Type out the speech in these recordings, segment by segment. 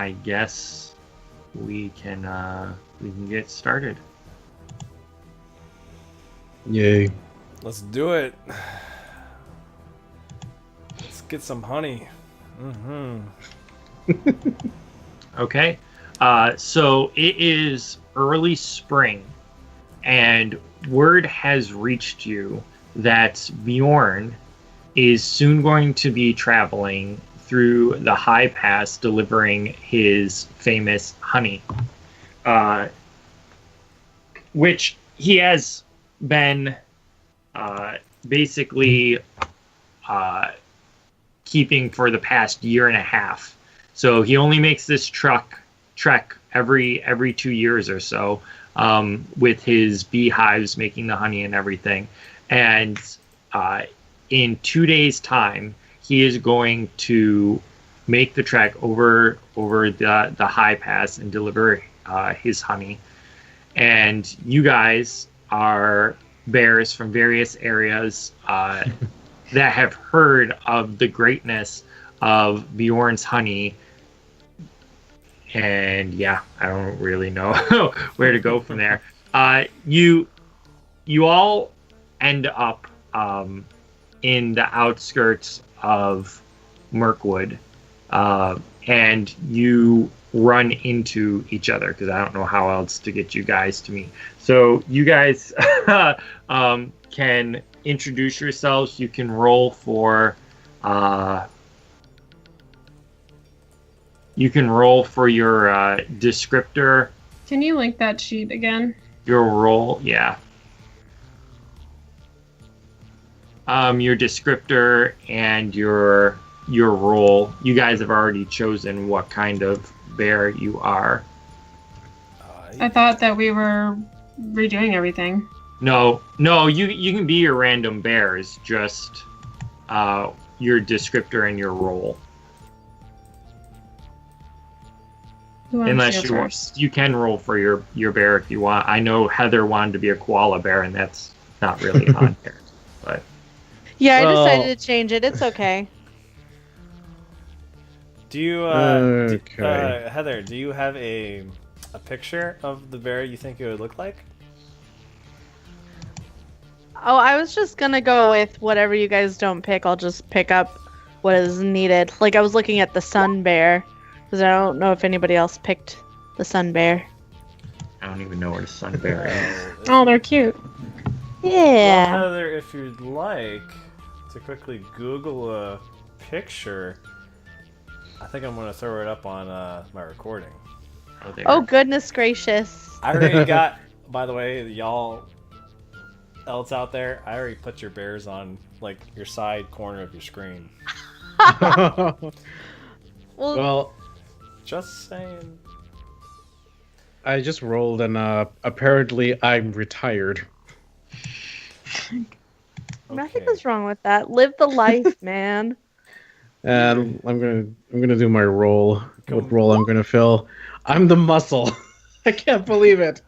I guess we can get started. Yay. Let's do it. Let's get some honey. Okay. So it is early spring, and word has reached you that Beorn is soon going to be traveling through the High Pass delivering his famous honey, which he has been basically keeping for the past year and a half. So he only makes this trek every 2 years or so, with his beehives making the honey and everything. And in 2 days' time, he is going to make the trek over the High Pass and deliver his honey. And you guys are bears from various areas that have heard of the greatness of Beorn's honey. And yeah, I don't really know where to go from there. You all end up in the outskirts of Mirkwood, and you run into each other because I don't know how else to get you guys to meet. So you guys can introduce yourselves. You can roll for your descriptor. Can you link that sheet again? Your roll, yeah. Your descriptor and your role. You guys have already chosen what kind of bear you are. I thought that we were redoing everything. No, you can be your random bears, just your descriptor and your role. Unless you want, you can roll for your bear if you want. I know Heather wanted to be a koala bear, and that's not really on there. But yeah, I decided to change it. It's okay. Do you, Heather? Do you have a picture of the bear you think it would look like? Oh, I was just gonna go with whatever you guys don't pick. I'll just pick up what is needed. Like I was looking at the sun bear. Because I don't know if anybody else picked the sun bear. I don't even know what a sun bear is. Oh, they're cute. Yeah. Well, Heather, if you'd like to quickly Google a picture, I think I'm going to throw it up on my recording. Oh, goodness gracious. I already got, by the way, y'all else out there, I already put your bears on like your side corner of your screen. Well, just saying. I just rolled and apparently I'm retired. Nothing is wrong with that. Live the life, man. And I'm gonna do my roll. What role I'm gonna fill? I'm the muscle. I can't believe it.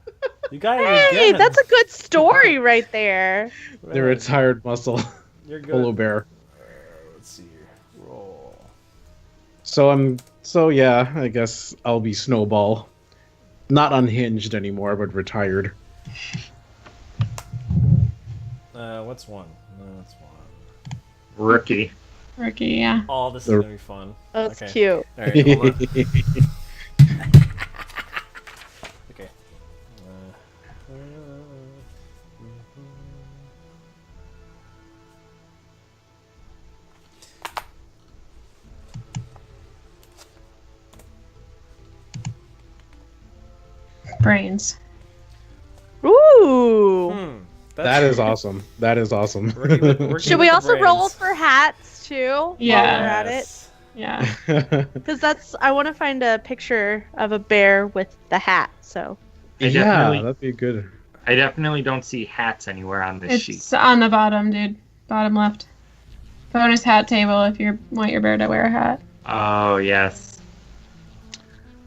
You got it Hey, again. that's a good story right there. The retired muscle. You're good. Polo bear. Let's see here. Roll. So yeah, I guess I'll be Snowball. Not unhinged anymore, but retired. What's one? That's one. Rookie, yeah. Oh, this is gonna be fun. Oh, it's okay. cute. All right, hold on. Okay. Brains. Ooh. That is awesome. That is awesome. Should we also roll for hats too? Yeah. While we're at it? Yeah. Because I want to find a picture of a bear with the hat. So. Yeah, that'd be good. I definitely don't see hats anywhere on this sheet. It's on the bottom, dude. Bottom left. Bonus hat table if you want your bear to wear a hat. Oh, yes.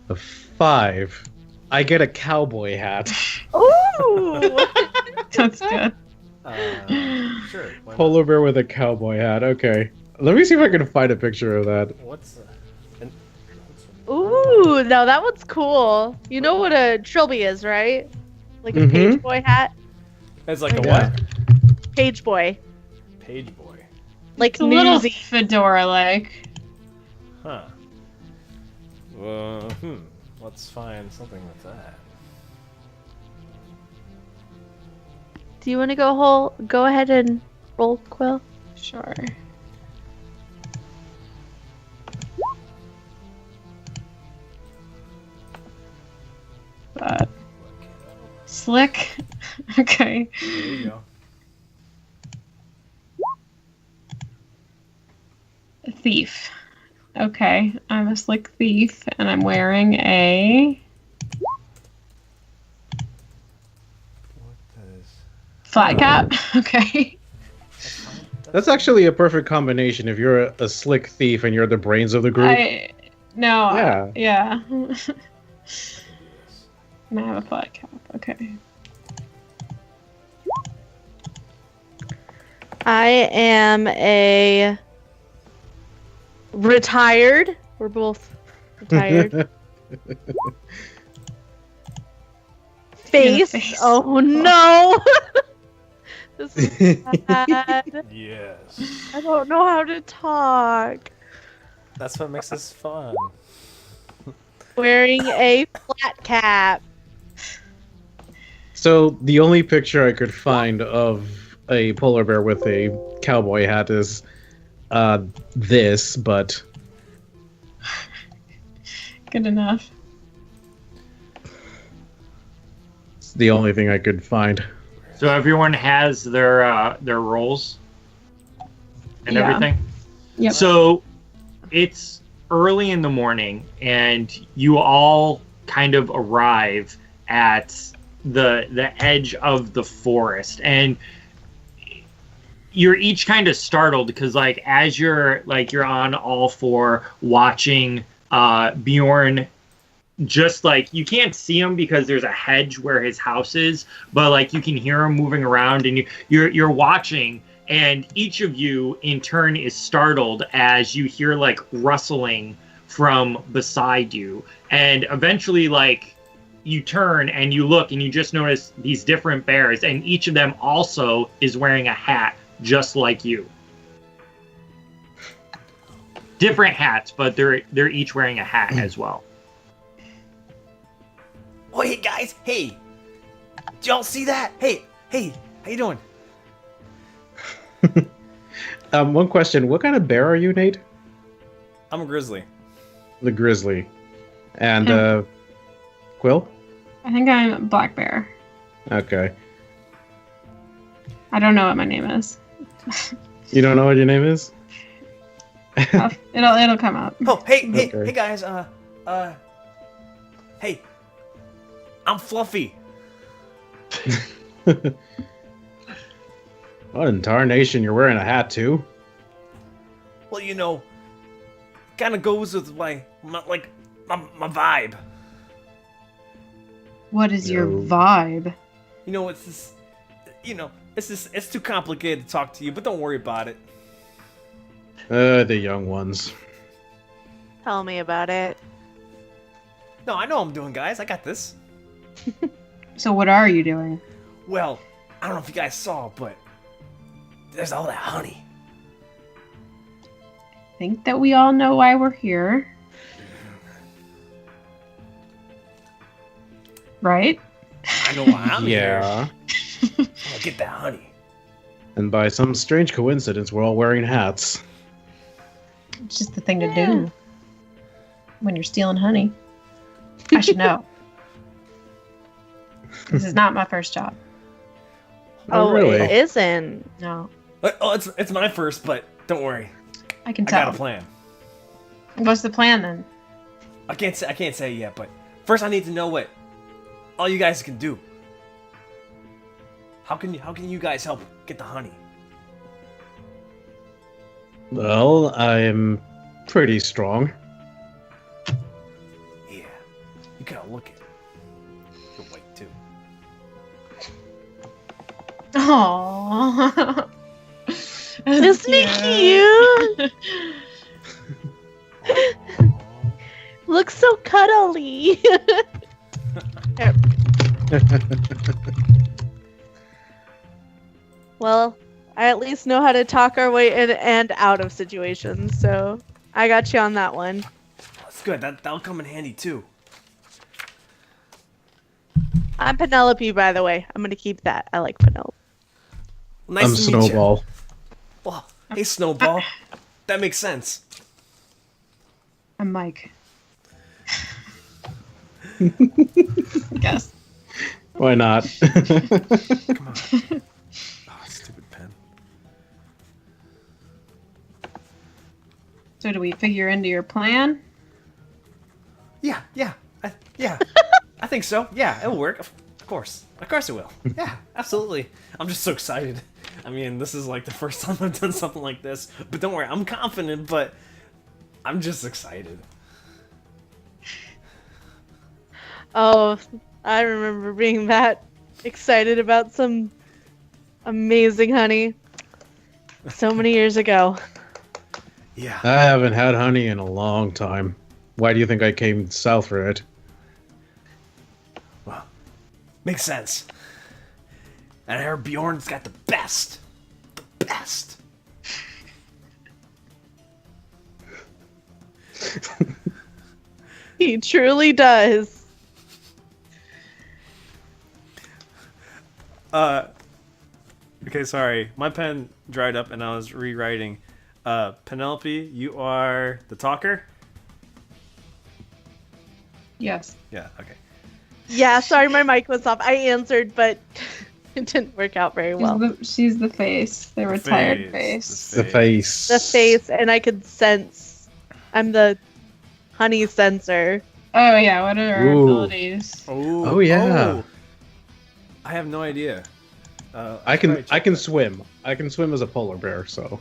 A 5. I get a cowboy hat. Ooh! That's good. Sure. Polar bear with a cowboy hat. Okay. Let me see if I can find a picture of that. What's Ooh! Ooh, no, that one's cool. You know what a trilby is, right? Like a page boy hat. It's like a Yeah. what? Page boy. Page boy. Like It's a little newsy. fedora-like. Huh. Let's find something with that. Do you want to go ahead and roll, Quill? Sure. Slick. Okay. There you go. A thief. Okay, I'm a slick thief, and I'm wearing a What does... flat cap. Okay. That's actually a perfect combination. If you're a slick thief and you're the brains of the group. Yeah. And I have a flat cap. Okay. I am a retired. We're both retired. Face. face. Oh no. This is bad. Yes. I don't know how to talk. That's what makes this fun. Wearing a flat cap. So the only picture I could find of a polar bear with a cowboy hat is this, but Good enough. it's the only thing I could find. So everyone has their roles and Yeah. everything. Yep. So it's early in the morning, and you all kind of arrive at the edge of the forest, and you're each kind of startled because like as you're on all four watching Beorn, just like you can't see him because there's a hedge where his house is, but like you can hear him moving around, and you're watching, and each of you in turn is startled as you hear like rustling from beside you, and eventually like you turn and you look and you just notice these different bears, and each of them also is wearing a hat just like you. Different hats, but they're each wearing a hat as well. Oh, hey guys, hey! Did y'all see that? Hey, how you doing? One question: what kind of bear are you, Nate? I'm a grizzly. The grizzly, and Quill. I think I'm a black bear. Okay, I don't know what my name is. you don't know what your name is? It'll come up. Oh, hey Okay. guys, hey, I'm Fluffy. What in tarnation? You're wearing a hat too? Well, you know, kind of goes with my vibe. What is your No. vibe? You know, it's this, it's too complicated to talk to you, but don't worry about it. The young ones. Tell me about it. No, I know what I'm doing, guys. I got this. So what are you doing? Well, I don't know if you guys saw, but there's all that honey. I think that we all know why we're here. Right? I know why I'm here. Yeah. I'm gonna get that honey. And by some strange coincidence, we're all wearing hats. It's just the thing to do when you're stealing honey. I should know. This is not my first job. Oh, really? It isn't. No. Oh, it's my first, but don't worry. I can I tell. got a plan. What's the plan then? I can't say it yet, but first I need to know what all you guys can do. How can you guys help get the honey? Well, I'm pretty strong. Yeah, you gotta look it. You're white too. Aww. Isn't it cute? Looks so cuddly. Here. Well, I at least know how to talk our way in and out of situations, so I got you on that one. That's good. That'll come in handy too. I'm Penelope, by the way. I'm gonna keep that. I like Penelope. Nice I'm to meet Snowball. you. Well, hey, Snowball. That makes sense. I'm Mike. Guess. Why not? Come on. Oh, stupid pen. So do we figure into your plan? Yeah. I think so. Yeah, it'll work. Of course it will. Yeah, absolutely. I'm just so excited. I mean, this is like the first time I've done something like this. But don't worry, I'm confident, but I'm just excited. Oh, I remember being that excited about some amazing honey so many years ago. Yeah. I haven't had honey in a long time. Why do you think I came south for it? Well, makes sense. And I heard Beorn's got the best. The best. He truly does. Okay, sorry. My pen dried up and I was rewriting. Penelope, you are the talker? Yes. Yeah, okay. Yeah, sorry my mic was off. I answered, but it didn't work out very well. She's the face. The retired face. The face. The face, and I could sense. I'm the honey sensor. Oh yeah, what are our Ooh. abilities? Oh, yeah. I have no idea. I can swim. I can swim as a polar bear, so.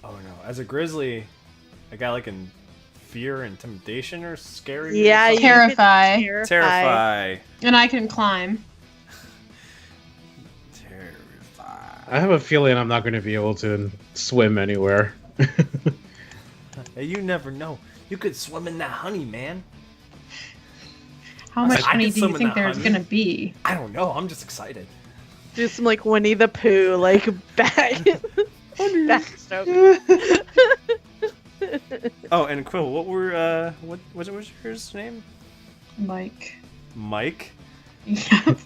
Oh no. As a grizzly, a guy like in fear, intimidation, or scary? Yeah, or you something? Terrify. could Terrify. And I can climb. Terrify. I have a feeling I'm not going to be able to swim anywhere. Hey, you never know. You could swim in that honey, man. How much I can honey do swim you in think that there's honey. gonna be? I don't know. I'm just excited. Do some like Winnie the Pooh, like back backstroke. Oh, and Quill, what were what was yours name? Mike. Mike, Yep.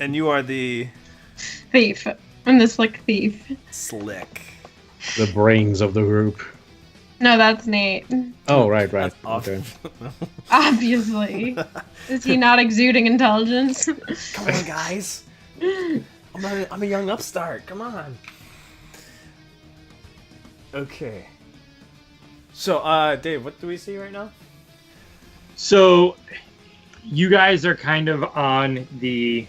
and you are the Thief. I'm the slick thief. slick. The brains of the group. No, that's Nate. Oh, right. That's Okay. Obviously. Is he not exuding intelligence? Come on, guys. I'm a young upstart. Come on. Okay. So, Dave, what do we see right now? So, you guys are kind of on the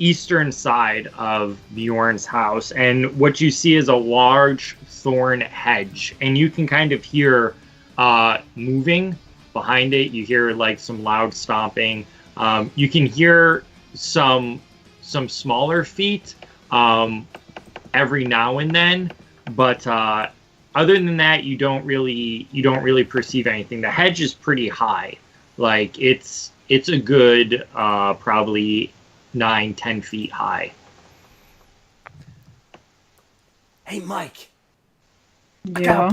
eastern side of Beorn's house, and what you see is a large thorn hedge, and you can kind of hear moving behind it. You hear like some loud stomping. You can hear some smaller feet every now and then, but other than that, you don't really perceive anything. The hedge is pretty high, like it's a good probably 9-10 feet high. Hey, Mike. I Yeah. got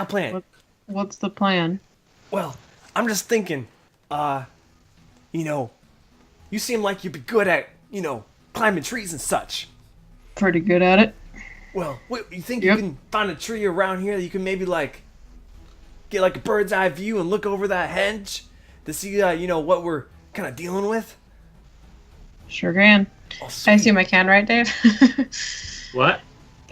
a plan. What's the plan? Well, I'm just thinking, you seem like you'd be good at, climbing trees and such. Pretty good at it. Well, you think Yep. you can find a tree around here that you can maybe, get, a bird's eye view and look over that hedge to see, what we're kind of dealing with? Sure can. Oh, I sweet. assume I can, right, Dave? What?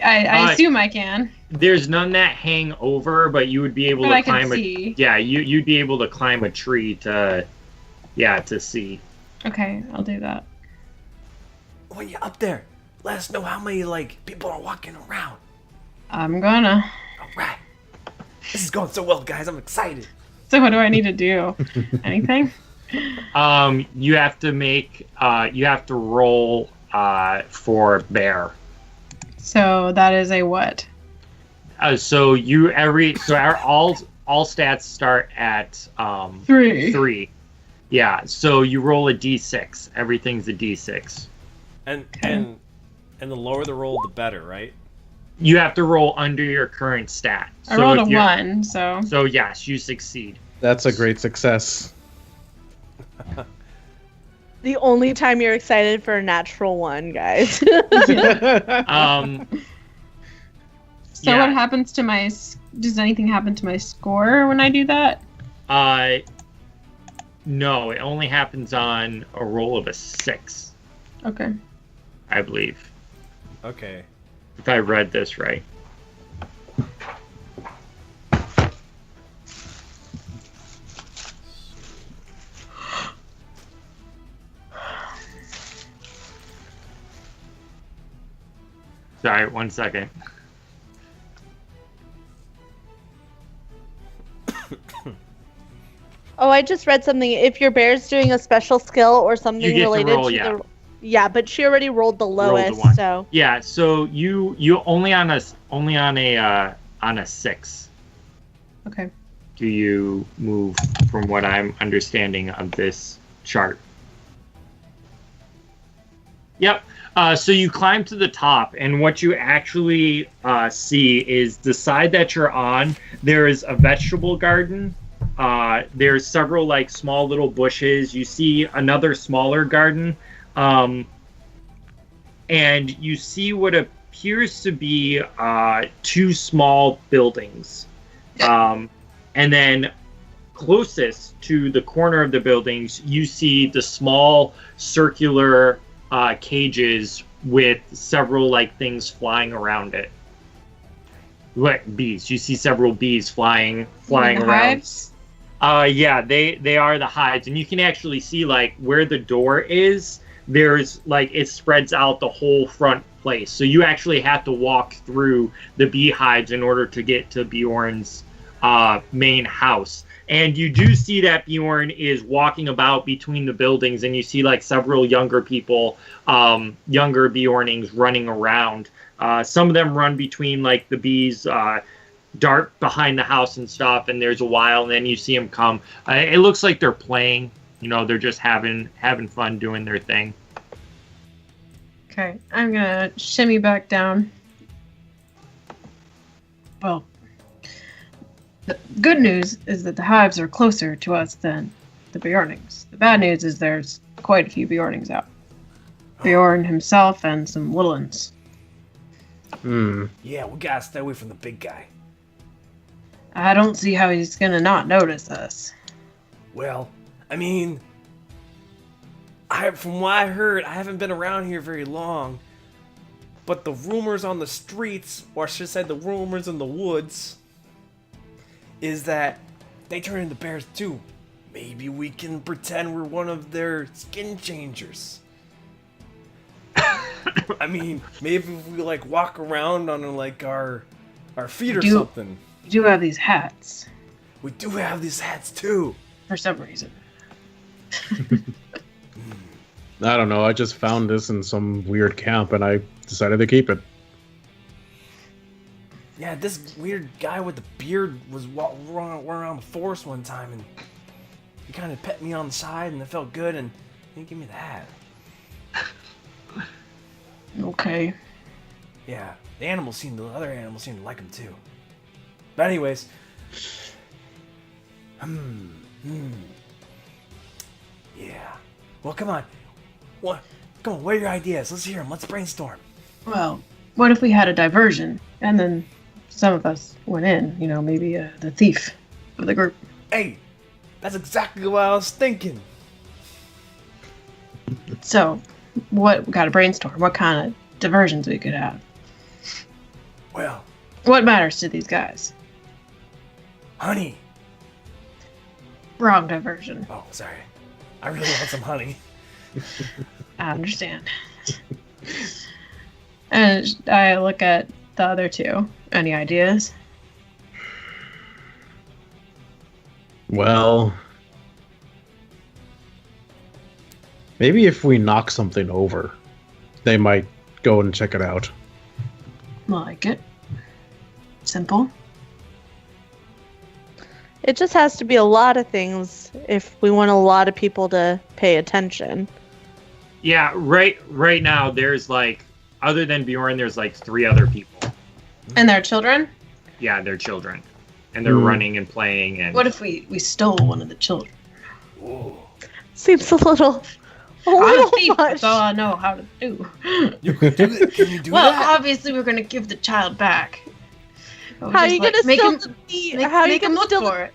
I assume I can. There's none that hang over, but you would be able But to I can climb see. you'd be able to climb a tree to see. Okay, I'll do that. When you're up there, let us know how many, people are walking around. I'm gonna. All right. This is going so well, guys. I'm excited. So what do I need to do? Anything? You have to roll for bear. So that is a what? All stats start at 3. 3. Yeah, so you roll a d6. Everything's a d6. And the lower the roll, the better, right? You have to roll under your current stat. I rolled a if you're- 1, so. So yes, you succeed. That's a great success. The only time you're excited for a natural 1, guys. Um, So yeah. what happens to my? Does anything happen to my score when I do that? No, it only happens on a roll of a 6, Okay. I believe, Okay. if I read this right. Sorry, 1 second. Oh, I just read something. If your bear's doing a special skill or something You get to related roll, to yeah. the yeah, but she already rolled the Rolled the lowest, one. so Yeah, so you only on a 6 Okay. do you move, from what I'm understanding of this chart. Yep. So you climb to the top, and what you actually see is the side that you're on. There is a vegetable garden. There's several like small little bushes. You see another smaller garden, and you see what appears to be 2 small buildings. And then closest to the corner of the buildings, you see the small circular cages with several like things flying around it. What bees? You see several bees flying The around. hives? Yeah, they are the hives, and you can actually see like where the door is. There's like it spreads out the whole front place, so you actually have to walk through the beehives in order to get to Beorn's main house. And you do see that Beorn is walking about between the buildings, and you see like several younger people, younger Beornings running around. Some of them run between like the bees, dart behind the house and stuff, and there's a while, and then you see them come. It looks like they're playing. You know, they're just having fun doing their thing. Okay, I'm gonna shimmy back down. Well, the good news is that the hives are closer to us than the Beornings. The bad news is there's quite a few Beornings out. Beorn himself and some little ones. Yeah, we gotta stay away from the big guy. I don't see how he's gonna not notice us. Well, I mean, from what I heard, I haven't been around here very long, but the rumors on the streets, or I should say the rumors in the woods, is that they turn into bears too. Maybe we can pretend we're one of their skin changers. I mean, maybe if we like walk around on like our feet or something. You do have these hats, We do have these hats too. for some reason. I don't know. I just found this in some weird camp, and I decided to keep it. Yeah, this weird guy with the beard was walking around the forest one time, and he kind of pet me on the side, and it felt good, and he gave me the hat. Okay. Yeah, the other animals seemed to like him too. But anyways, yeah. Well, come on. What? Come on. What are your ideas? Let's hear them. Let's brainstorm. Well, what if we had a diversion and then some of us went in? You know, maybe the thief of the group. Hey, that's exactly what I was thinking. So, we got to brainstorm. What kind of diversions we could have? Well, What matters to these guys? honey. Wrong diversion. Oh, sorry. I really want some honey. I understand. And I look at the other two. Any ideas? Well, maybe if we knock something over, they might go and check it out. Like it. Simple. It just has to be a lot of things if we want a lot of people to pay attention. Yeah, right now there's like, other than Beorn, there's like 3 other people. And their children? Yeah, they're children. And they're running and playing. And What if we stole one of the children? Seems a little I'm a thief. much. That's all I know how to do. You can do that. Can you do Well, that? obviously we're gonna give the child back. But How are just, you gonna make steal him, the make, how are you make him gonna look steal for it?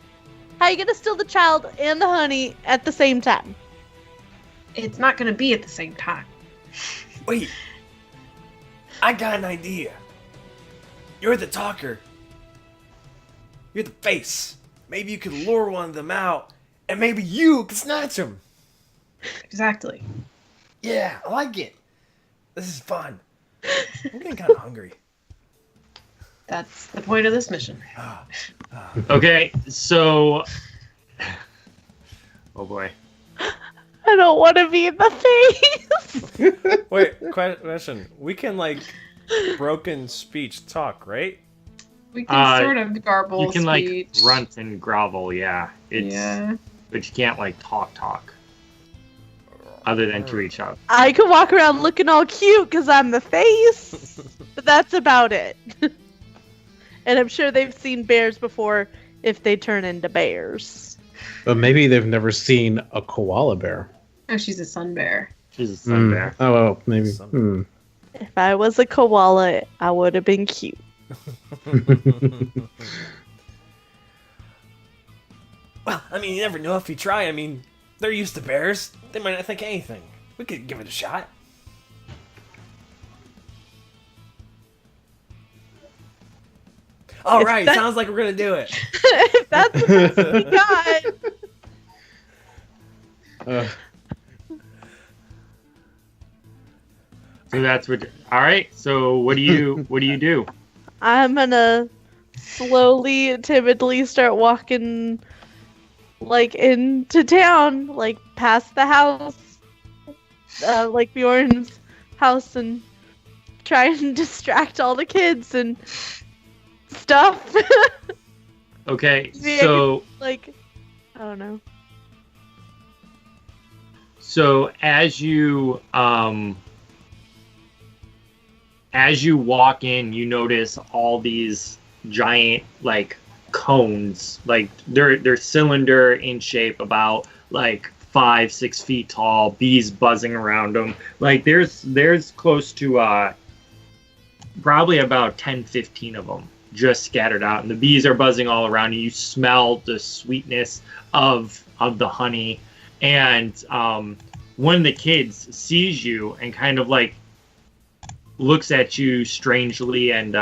how are you gonna steal the child and the honey at the same time? It's not gonna be at the same time. Wait. I got an idea. You're the talker. You're the face. Maybe you could lure one of them out, and maybe you could snatch them. Exactly. Yeah, I like it. This is fun. I'm getting kind of hungry. That's the point of this mission. Okay, so... Oh boy. I don't want to be in the face. Wait, question. We can, like, broken speech talk, right? We can sort of garble You can speech. like grunt and grovel, yeah. Yeah. But you can't like talk. Other than to each other. I could walk around looking all cute because I'm the face, but that's about it. And I'm sure they've seen bears before if they turn into bears. But maybe they've never seen a koala bear. Oh, she's a sun bear. She's a sun bear. Oh, well, maybe. Sun- If I was a koala, I would have been cute. Well, I mean, you never know if you try. I mean, they're used to bears. They might not think anything. We could give it a shot. All If right, that- sounds like we're gonna do it. If that's the best we got. So that's what. All right. So what do you do? I'm gonna slowly, timidly start walking, like, into town, like, past the house, like Beorn's house, and try and distract all the kids and stuff. Okay. See, So like, I don't know. so as you walk in, you notice all these giant like cones, like they're cylinder in shape, about like 5-6 feet tall, bees buzzing around them. Like there's close to probably about 10-15 of them just scattered out, and the bees are buzzing all around you. You smell the sweetness of the honey, and one of the kids sees you and kind of like looks at you strangely and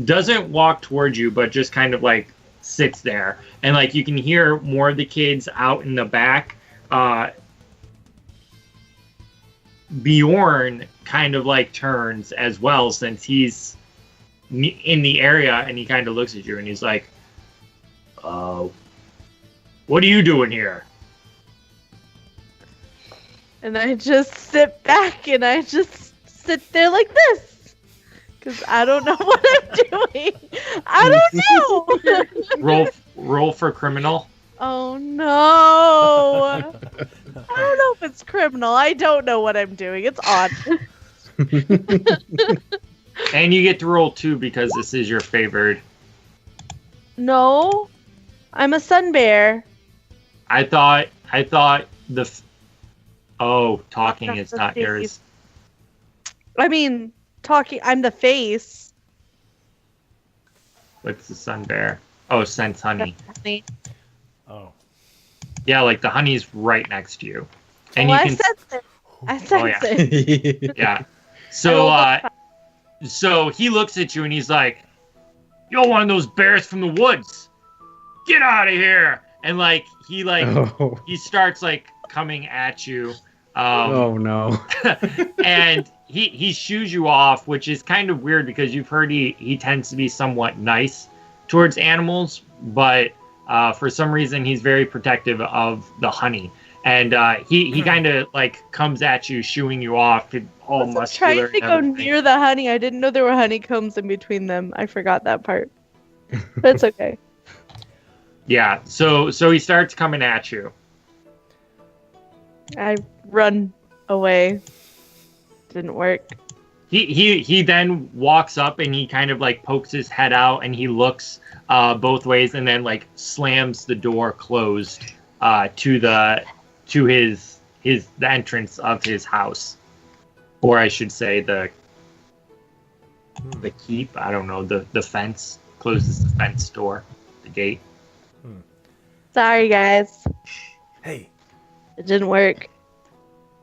doesn't walk towards you, but just kind of like sits there. And like you can hear more of the kids out in the back. Beorn kind of like turns as well, since he's in the area, and he kind of looks at you and he's like, what are you doing here? And I just sit back and I just sit there like this. Because I don't know what I'm doing. I don't know. Roll for criminal. Oh no. I don't know if it's criminal. I don't know what I'm doing. It's odd. And you get to roll 2 because this is your favored. No. I'm a sun bear. I thought talking That's is the not face. yours. I mean, talking. I'm the face. What's the sun bear? Oh, sense honey. Oh. Yeah, like the honey's right next to you. And Oh, you I can sense it. I sense yeah. it. yeah. I So he looks at you and he's like, "You're one of those bears from the woods. Get out of here!" And like he starts like coming at you. Oh no. And he shoos you off, which is kind of weird because you've heard he tends to be somewhat nice towards animals, but for some reason he's very protective of the honey. And he kind of like comes at you, shooing you off, all I was muscular. trying to go near the honey. I didn't know there were honeycombs in between them. I forgot that part. But it's okay. Yeah. So he starts coming at you. I run away. Didn't work. He then walks up and he kind of like pokes his head out and he looks both ways and then like slams the door closed to the entrance of his house, or I should say the keep. I don't know, the fence, closes the fence door, the gate. Sorry, guys. Hey, It didn't work.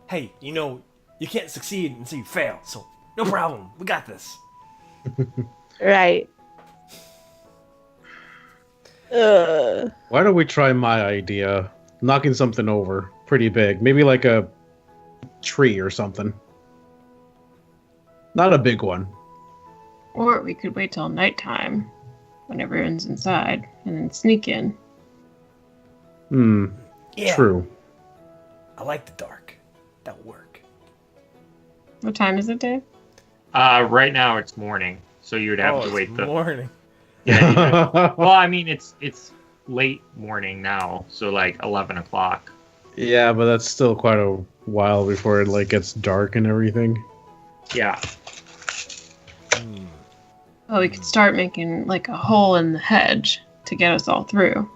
hey, you can't succeed until you fail, so no problem. We got this. Right. Why don't we try my idea? Knocking something over pretty big. Maybe like a tree or something. Not a big one. Or we could wait till nighttime when everyone's inside and then sneak in. Yeah, True. I like the dark. That would work. What time is it, Dave? Right now it's morning, so you'd have to it's wait the. morning. Yeah. Well, I mean it's late morning now, so like 11 o'clock. Yeah, but that's still quite a while before it like gets dark and everything. Yeah. Well, we could start making like a hole in the hedge to get us all through.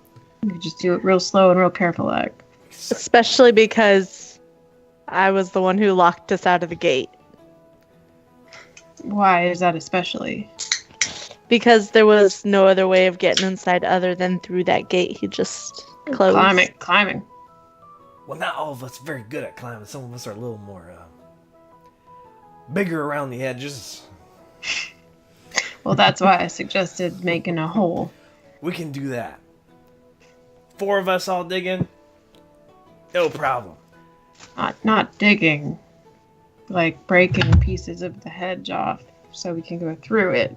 We could just do it real slow and real careful, like. Especially because I was the one who locked us out of the gate. Why is that especially? Because there was no other way of getting inside other than through that gate he just closed. Climbing. Well, not all of us are very good at climbing. Some of us are a little more bigger around the edges. Well, that's why I suggested making a hole. We can do that. 4 of us all digging, no problem. Not digging, like breaking pieces of the hedge off so we can go through it,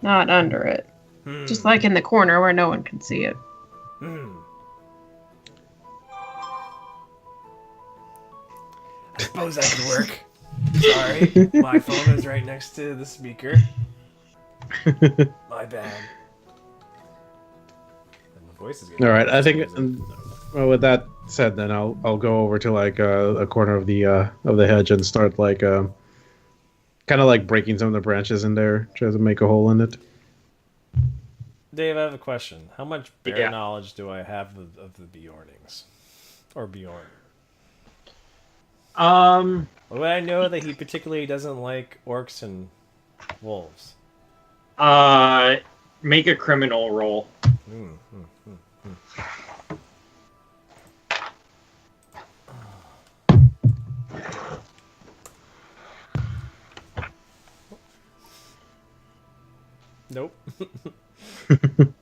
not under it. Just like in the corner where no one can see it. I suppose that could work. Sorry, my phone is right next to the speaker. My bad. And my voice is getting All right, I think. Well, with that said, then I'll go over to like a corner of the hedge and start like kind of like breaking some of the branches in there, try to make a hole in it. Dave, I have a question. How much bear Yeah. knowledge do I have of the Beornings? Or Beorn? Well, I know that he particularly doesn't like orcs and wolves. Make a criminal roll. Nope.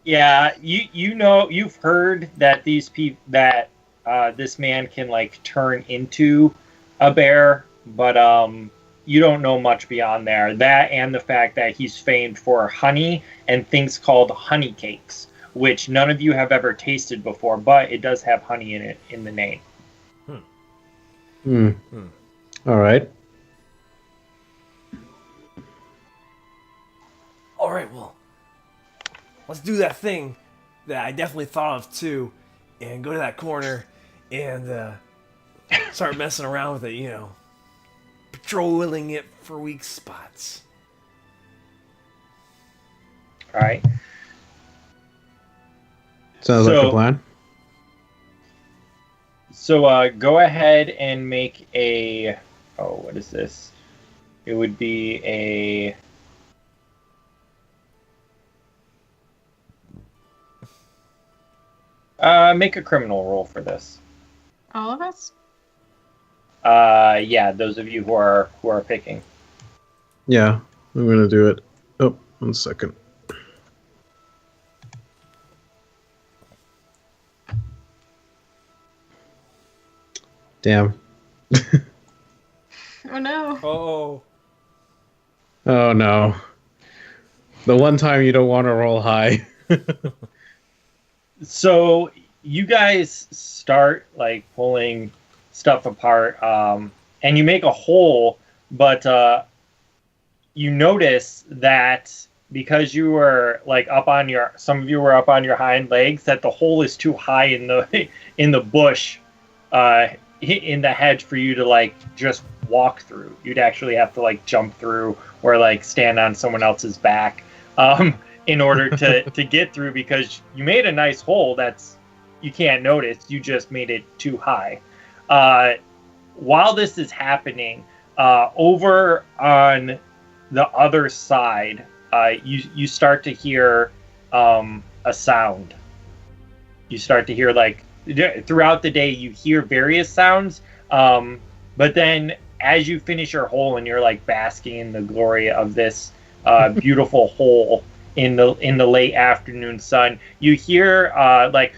Yeah, you've heard that these this man can like turn into a bear, but you don't know much beyond there. That and the fact that he's famed for honey and things called honey cakes, which none of you have ever tasted before, but it does have honey in it in the name. All right. All right, well, let's do that thing that I definitely thought of too, and go to that corner and start messing around with it, patrolling it for weak spots. All right. Sounds like So- a plan. So go ahead and make a. Oh, what is this? It would be a. Make a criminal roll for this. All of us? Yeah, those of you who are picking. Yeah, I'm gonna do it. Oh, 1 second. Damn. Oh no. Oh. Oh no. The one time you don't want to roll high. So you guys start like pulling stuff apart, and you make a hole, but you notice that because you were like some of you were up on your hind legs, that the hole is too high in the bush, in the hedge for you to like just walk through. You'd actually have to like jump through or like stand on someone else's back, in order to get through, because you made a nice hole that's you can't notice. You just made it too high. While this is happening, over on the other side, you start to hear a sound. You start to hear like throughout the day you hear various sounds, but then as you finish your hole and you're like basking in the glory of this beautiful hole in the late afternoon sun, you hear like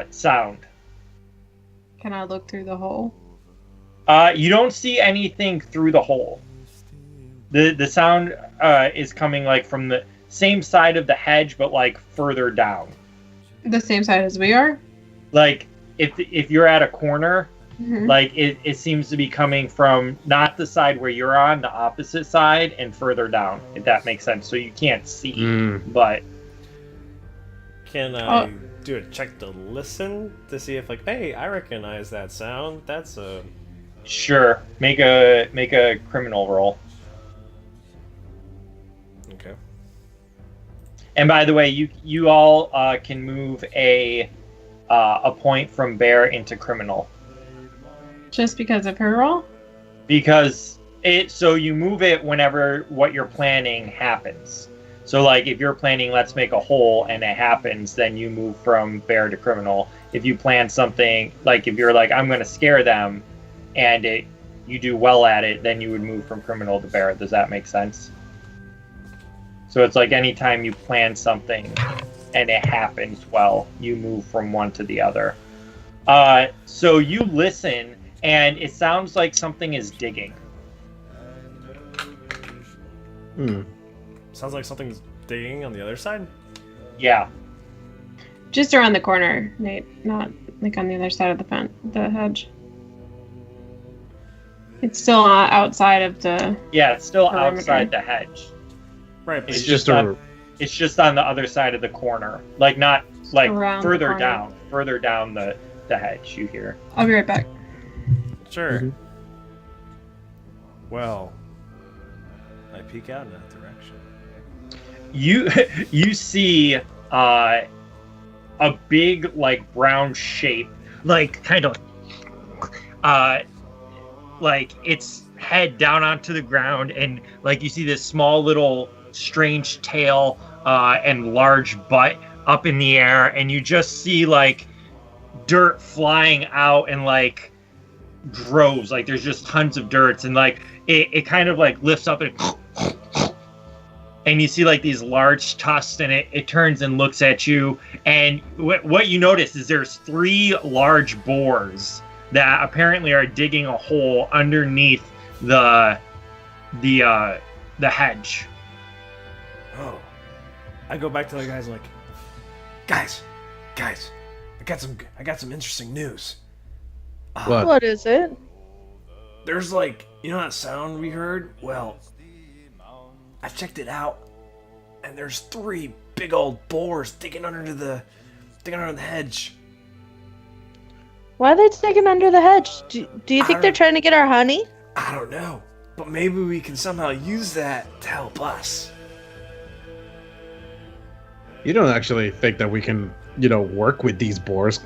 sound. Can I look through the hole? You don't see anything through the hole. The sound is coming like from the same side of the hedge, but like further down. The same side as we are? Like if you're at a corner, Mm-hmm. like it seems to be coming from not the side where you're on, the opposite side, and further down, if that makes sense. So you can't see, but Can I do a check to listen to see if like, hey, I recognize that sound. That's a sure. Make a criminal roll. okay. And by the way, you all can move a point from bear into criminal. Just because of her roll? Because so you move it whenever what you're planning happens. So like if you're planning let's make a hole and it happens, then you move from bear to criminal. If you plan something, like if you're like I'm going to scare them and you do well at it, then you would move from criminal to bear. Does that make sense? So it's like anytime you plan something and it happens well, you move from one to the other. So you listen, and it sounds like something is digging. Sounds like something's digging on the other side. Yeah. Just around the corner, Nate. Not like on the other side of the hedge. It's still outside of the... Yeah, it's still perimeter. outside the hedge. Right. But It's just on the other side of the corner. Like not like Around the further corner. further down the hedge you hear. I'll be right back. sure. Mhm. Well, I peek out in that direction. You see a big like brown shape, like kind of like its head down onto the ground, and like you see this small little strange tail and large butt up in the air, and you just see like dirt flying out and like droves, like there's just tons of dirt, and like it kind of like lifts up and you see like these large tusks, and it turns and looks at you, and what you notice is there's 3 large boars that apparently are digging a hole underneath the hedge. Oh, I go back to the guys like, guys, I got some interesting news. What? What is it? There's like, you know that sound we heard? Well, I checked it out, and there's 3 big old boars digging under the hedge. Why are they digging under the hedge? Do you think I they're don't- trying to get our honey? I don't know, but maybe we can somehow use that to help us. You don't actually think that we can, work with these boars?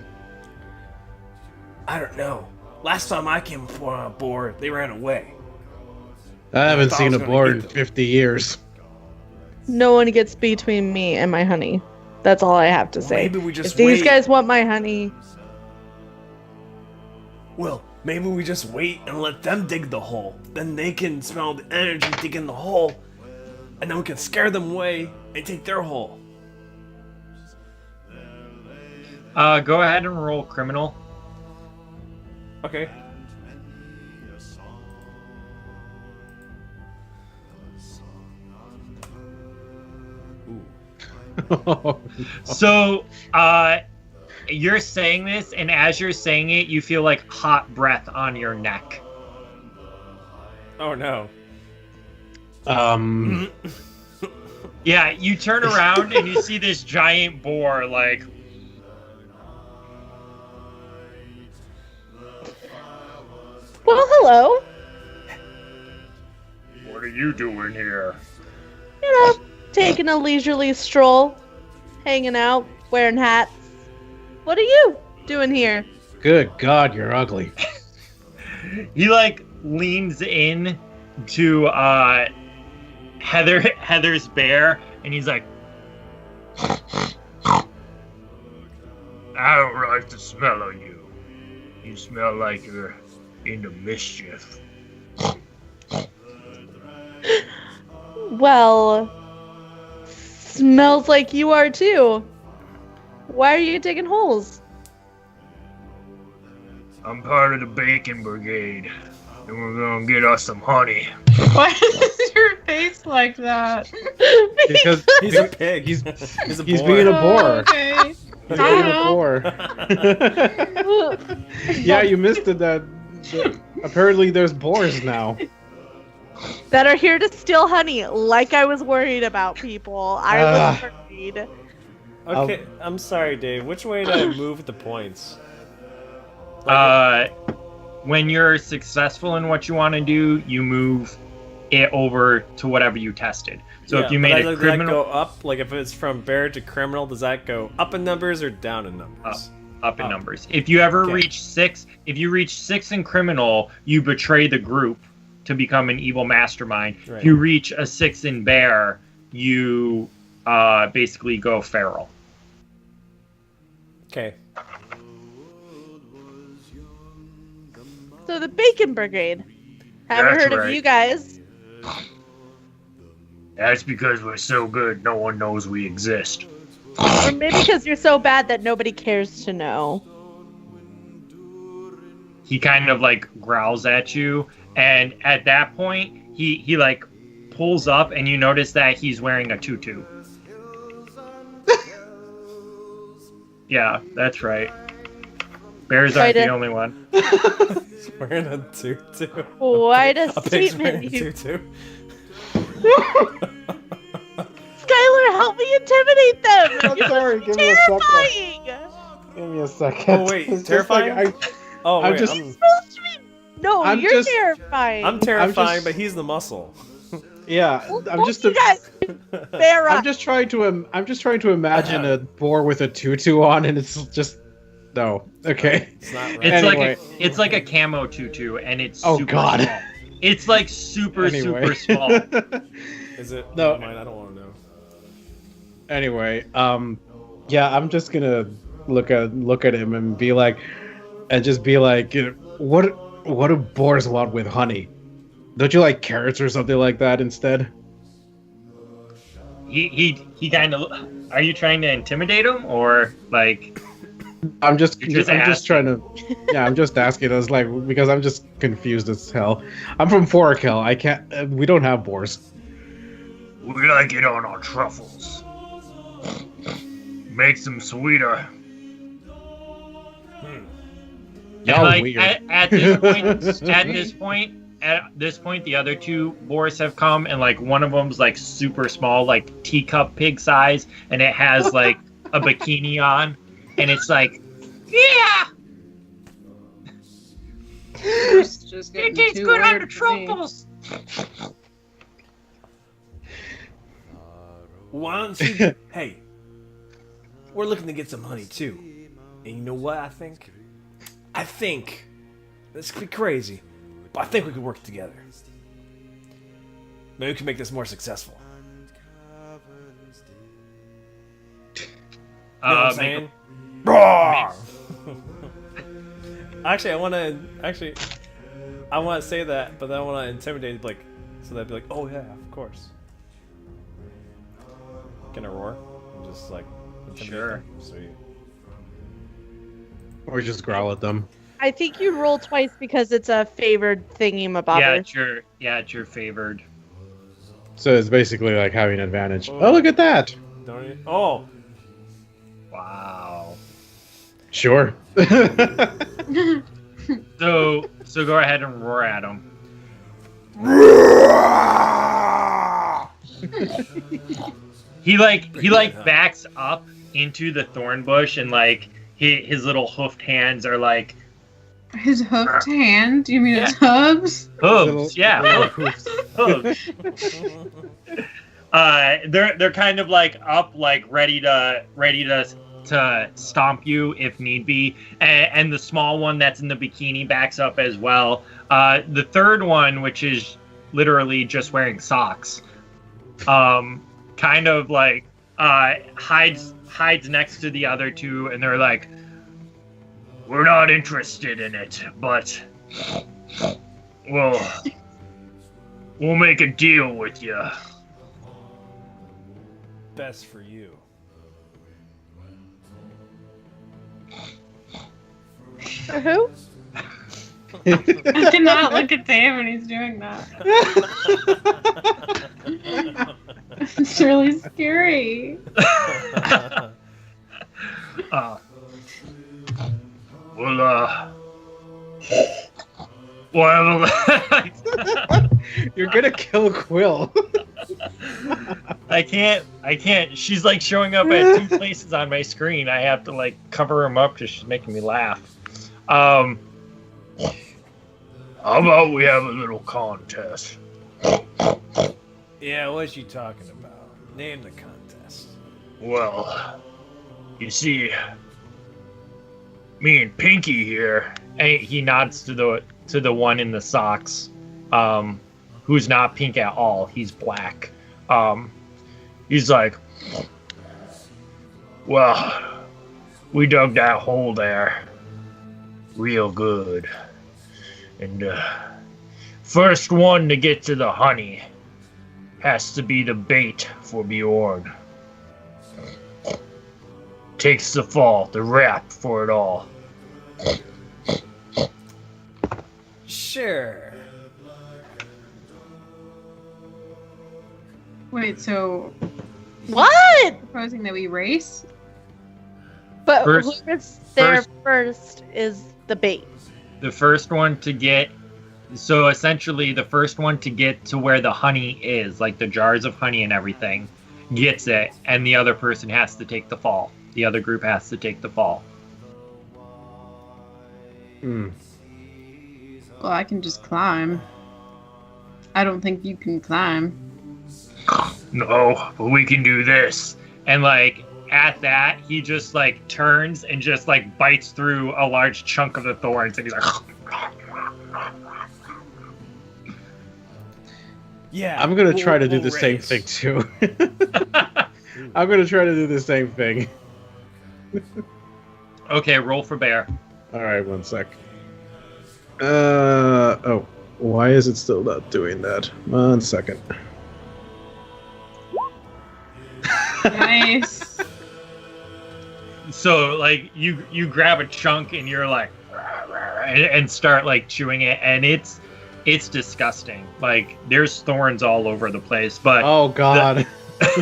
I don't know. Last time I came upon a boar, they ran away. I haven't thought I seen was a gonna boar get in them. 50 years. No one gets between me and my honey. That's all I have to Well, say. maybe we just if these wait. guys want my honey, Well, maybe we just wait and let them dig the hole. Then they can smell the energy digging the hole, and then we can scare them away and take their hole. Go ahead and roll criminal. Okay. Ooh. So, you're saying this, and as you're saying it, you feel like hot breath on your neck. Oh no. Yeah, you turn around and you see this giant boar, like... Well, hello. What are you doing here? You know, taking a leisurely stroll, hanging out, wearing hats. What are you doing here? Good God, you're ugly. He, like, leans in to, Heather's bear, and he's like, I don't like the smell of you. You smell like you're into mischief. Well, smells like you are too. Why are you digging holes? I'm part of the bacon brigade, and we're gonna get us some honey. Why is your face like that? Because He's a pig. He's a being boar. a boar. Okay. He's being a boar. Yeah, you missed it. That apparently there's boars now. That are here to steal honey, like I was worried about, people. I was worried. Okay, I'm sorry, Dave. Which way do I move the points? When you're successful in what you want to do, you move it over to whatever you tested. So if you made a does criminal... that go up? Like if it's from bear to criminal, does that go up in numbers or down in numbers? Up in numbers. If you ever reach 6, if you reach 6 in criminal, you betray the group to become an evil mastermind. Right. If you reach a 6 in bear, you basically go feral. Okay. So the Bacon Brigade. Haven't That's heard right. of you guys. That's because we're so good, no one knows we exist. Or maybe because you're so bad that nobody cares to know. He kind of like growls at you, and at that point, he like pulls up, and you notice that he's wearing a tutu. Yeah, that's right. Bears aren't the only one. He's wearing a tutu. Quite a A pig's wearing statement. a tutu. Skyler, help me intimidate them! I'm You're sorry, give me a second. terrifying! Give me a second. Oh wait, It's just terrifying? like, Oh I'm wait, just- Supposed to be... No, I'm you're just- terrifying. I'm terrifying, just- but he's the muscle. yeah, I'm Both just you guys bear up. I'm just trying to imagine a boar with a tutu on, and it's just no. Okay. It's not right. It's Anyway. it's like a camo tutu, and it's Oh, super God. small. It's like super Anyway. small. Is it? No. Never mind, I don't want to know. Anyway, yeah, I'm just gonna look at him and be like, what do boars want with honey? Don't you like carrots or something like that instead? He kind of. Are you trying to intimidate him, or like? I'm just asking. trying to. Yeah, I'm just asking. I was like, because I'm just confused as hell. I'm from Forakel. I can't. We don't have boars. We like it on our truffles. Makes them sweeter. Y'all And like weird. at this point, the other two boars have come, and like one of them's like super small, like teacup pig size, and it has like a bikini on, and it's like, yeah, Just it tastes good on the truffles. Why don't you? Hey, we're looking to get some honey too. And you know what I think? I think this could be crazy, but I think we could work together. Maybe we can make this more successful. You know what I'm saying? Roar! Actually, I want to say that, but then I want to intimidate, like, so they'd be like, "Oh yeah, of course." Can I roar? Just like intimidate Sure. them? Sweet. Or just growl at them. I think you roll twice because it's a favored thingy-mabobber. Yeah, it's your favored. So it's basically like having an advantage. Oh, look at that! Don't you? Oh. Wow. Sure. So go ahead and roar at him. He backs up into the thorn bush and like his little hoofed hands are like His hoofed hand? You mean his hooves? hooves, yeah, hooves. They're kind of like up, like ready to stomp you if need be, and the small one that's in the bikini backs up as well. The third one, which is literally just wearing socks, kind of like hides next to the other two, and they're like, "We're not interested in it, but we'll make a deal with you." Best for you. For who? I cannot look at Dave when he's doing that. It's really scary. Well, You're gonna kill Quill. I can't. She's like showing up at 2 places on my screen. I have to like cover him up because she's making me laugh. How about we have a little contest? Yeah, what's you talking about? Name the contest. Well, you see, me and Pinky here, and he nods to the one in the socks, who's not pink at all. He's black. He's like, well, we dug that hole there real good, and first one to get to the honey has to be the bait for Beorn. Takes the fall, the rap for it all. Sure. Wait, so What? proposing that we race? But First- whoever's there first is the bait. The first one to get, so essentially the first one to get to where the honey is, like the jars of honey and everything, gets it, and the other person has to take the fall. The other group has to take the fall. Hmm. Well, I can just climb. I don't think you can climb. No, but we can do this. And like at that, he just like turns and just like bites through a large chunk of the thorns, and he's like, Yeah. I'm gonna try to do we'll the same race. thing too. I'm gonna try to do the same thing. okay, roll for bear. All right, 1 sec. Oh, why is it still not doing that? 1 second. Nice. So like you grab a chunk and you're like and start like chewing it, and it's disgusting. Like there's thorns all over the place, but Oh God!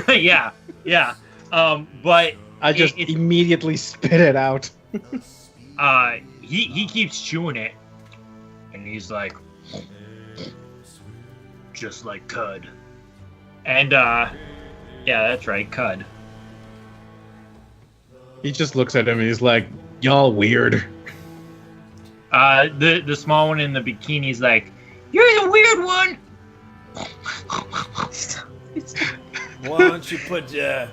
yeah. But I just it's immediately spit it out. he keeps chewing it, and he's like, just like Cud. And yeah, that's right, Cud. He just looks at him and he's like, "Y'all weird." The small one in the bikini's like, you're the weird one. Why don't you put your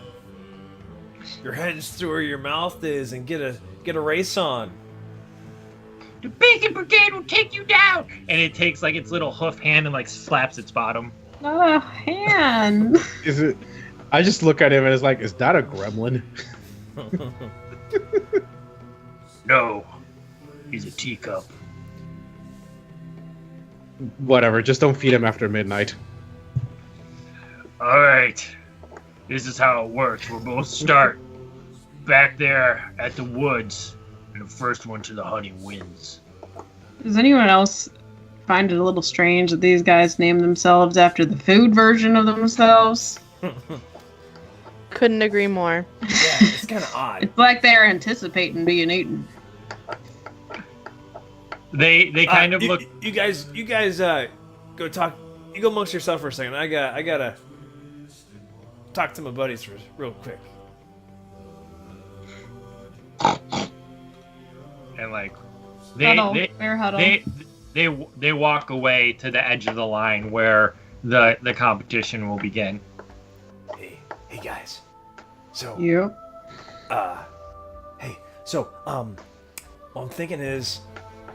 hands through where your mouth is and get a race on? The bacon brigade will take you down. And it takes like its little hoof hand and like slaps its bottom. Not a hand. Is it? I just look at him and it's like, "Is that a gremlin?" No, he's a teacup. Whatever. Just don't feed him after midnight. All right, this is how it works. We'll both start back there at the woods, and the first one to the honey wins. Does anyone else find it a little strange that these guys name themselves after the food version of themselves? Couldn't agree more. Yeah, it's kind of odd. It's like they're anticipating being eaten. They kind of you, look. You guys, go talk. You go amongst yourself for a second. I gotta talk to my buddies for real quick. And like Huddle. they walk away to the edge of the line where the competition will begin. Hey guys. So Yeah. What I'm thinking is,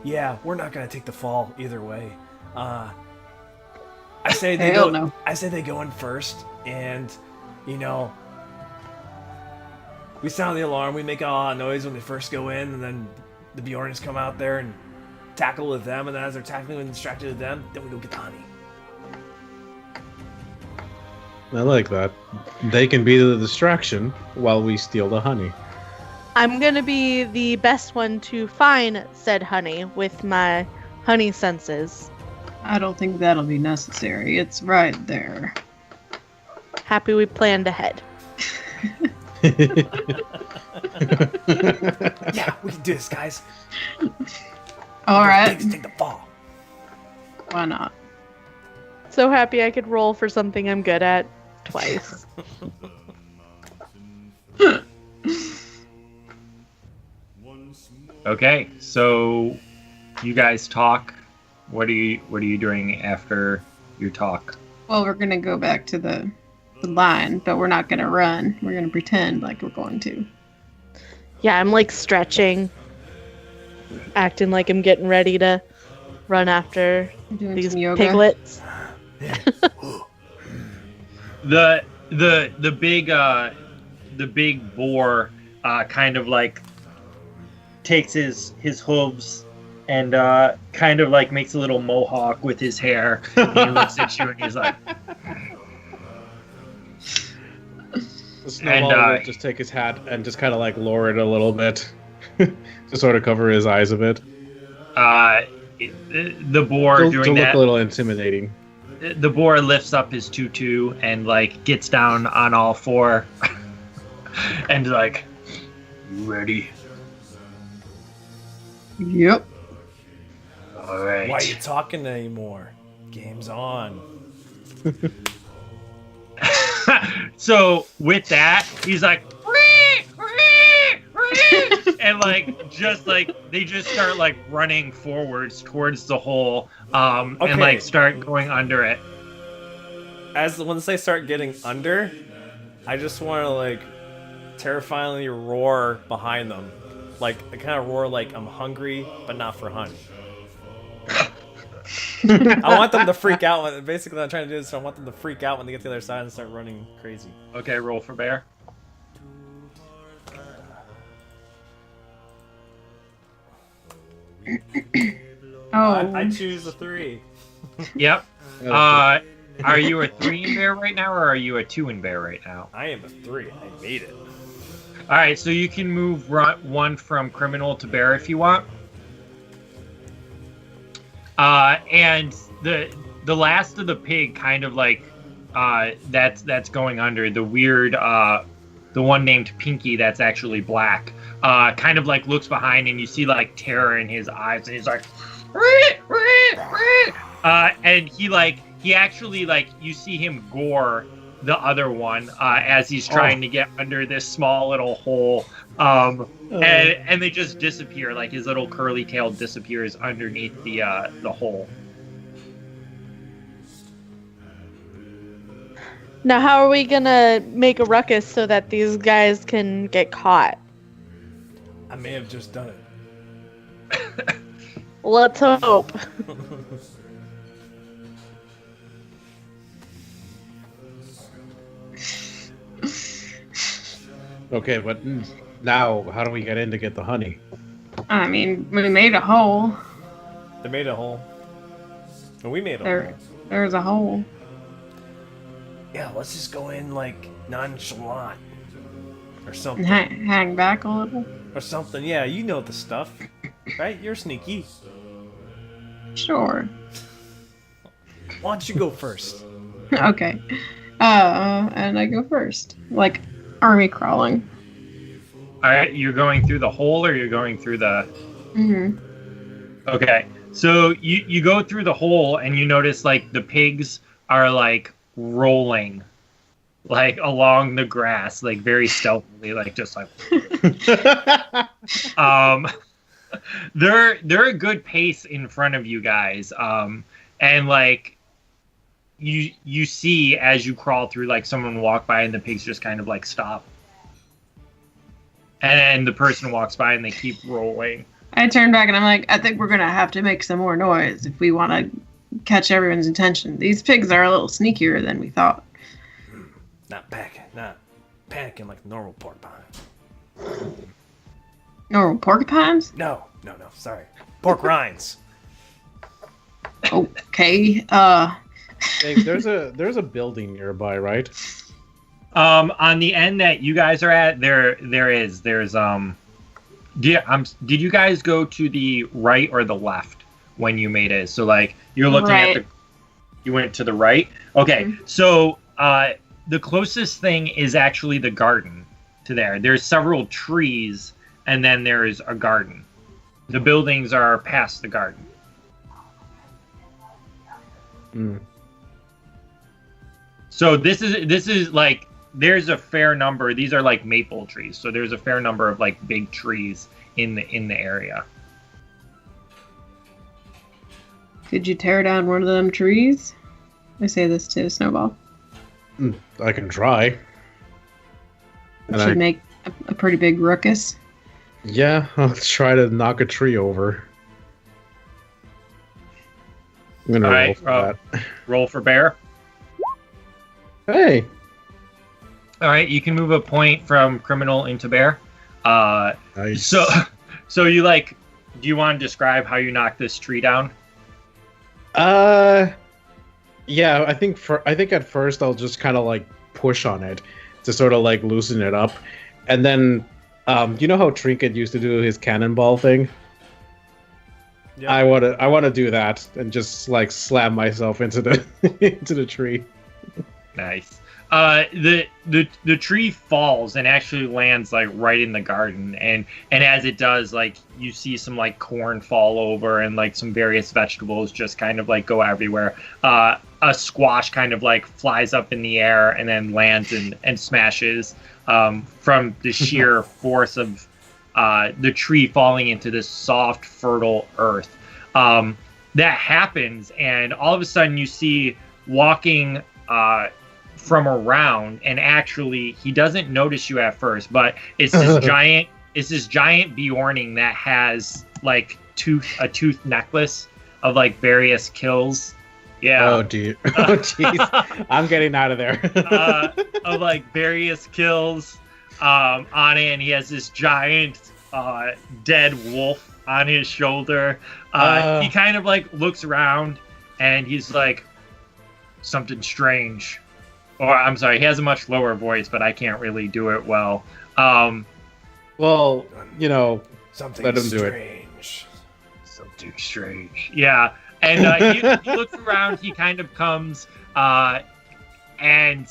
yeah, we're not gonna take the fall either way. I say they Hell go. no. I say they go in first, and you know, we sound the alarm. We make a lot of noise when they first go in, and then the Beorns come out there and tackle with them. And then as they're tackling and distracted with them, then we go get the honey. I like that. They can be the distraction while we steal the honey. I'm gonna be the best one to find said honey with my honey senses. I don't think that'll be necessary. It's right there. Happy we planned ahead. Yeah, we can do this, guys. All right. Take the fall. Why not? So happy I could roll for something I'm good at twice. Okay, so you guys talk. What are you doing after your talk? Well, we're gonna go back to the line, but we're not gonna run. We're gonna pretend like we're going to. Yeah, I'm like stretching, acting like I'm getting ready to run after Doing these some yoga. piglets. The big boar kind of like takes his hooves and kind of like makes a little mohawk with his hair. And he looks at you and he's like, The Snowball would just take his hat and just kind of like lower it a little bit to sort of cover his eyes a bit. the boar To doing look that. a little intimidating. The boar lifts up his tutu and like gets down on all four and like, you ready? Yep. All right. Why are you talking anymore? Game's on. So with that, he's like, and like just like they just start like running forwards towards the hole, and Okay. like start going under it. Once they start getting under, I just want to like terrifyingly roar behind them, like I kind of roar like I'm hungry, but not for honey. I want them to freak out. Basically, what I'm trying to do is I want them to freak out when they get to the other side and start running crazy. Okay, roll for bear. Oh. I choose a 3. Yep. Oh, Are you a 3 in bear right now, or are you a 2 in bear right now? I am a 3. I made it. All right, so you can move one from criminal to bear if you want. And the last of the pig kind of like that's going under. The weird the one named Pinky that's actually black kind of like looks behind, and you see like terror in his eyes, and he's like and he actually like you see him gore the other one as he's trying to get under this small little hole, and they just disappear. Like his little curly tail disappears underneath the hole. Now, how are we gonna make a ruckus so that these guys can get caught? I may have just done it. Let's hope. Okay, but now how do we get in to get the honey? I mean, we made a hole. They made a hole. And we made a hole. There's a hole. Yeah, let's just go in like nonchalant. Or something. Hang back a little. Or something. Yeah, you know the stuff. Right? You're sneaky. Sure. Why don't you go first? Okay. And I go first. Like, army crawling. All right, you're going through the hole, or you're going through the. Mm-hmm. Okay, so you go through the hole, and you notice like the pigs are like rolling, like along the grass, like very stealthily, like just like. They're a good pace in front of you guys, and like. You see as you crawl through, like someone walk by and the pigs just kind of like stop, and then the person walks by and they keep rolling. I turn back and I'm like, I think we're gonna have to make some more noise if we want to catch everyone's attention. These pigs are a little sneakier than we thought. Not panicking like normal porcupine. Normal porcupines? No, sorry. Pork rinds. Okay. Dave, there's a building nearby, right? On the end that you guys are at, there's did you guys go to the right or the left when you made it? So like you're looking at you went to the right. Okay, so the closest thing is actually the garden to there. There's several trees, and then there's a garden. The buildings are past the garden. So this is like there's a fair number. These are like maple trees, so there's a fair number of like big trees in the area. Could you tear down one of them trees? I say this to Snowball. I can try. It should make a pretty big ruckus. Yeah, I'll try to knock a tree over. I'm gonna roll for that. Roll for bear. Hey. All right, you can move a point from criminal into bear. Nice. So you like? Do you want to describe how you knock this tree down? Yeah, I think at first I'll just kind of like push on it to sort of like loosen it up, and then you know how Trinket used to do his cannonball thing? Yeah. I want to do that and just like slam myself into the into the tree. Nice. The tree falls and actually lands like right in the garden, and as it does, like you see some like corn fall over and like some various vegetables just kind of like go everywhere. A squash kind of like flies up in the air and then lands and smashes from the sheer force of the tree falling into this soft, fertile earth. That happens, and all of a sudden you see walking from around, and actually he doesn't notice you at first, but it's this giant Beorning that has like a tooth necklace of like various kills. Yeah. Oh dude. Oh jeez. I'm getting out of there. Of like various kills on it, and he has this giant dead wolf on his shoulder. He kind of like looks around and he's like, something strange. Or I'm sorry, he has a much lower voice, but I can't really do it well. Well, you know, something let him strange. Something strange. Yeah. And he looks around, he kind of comes, and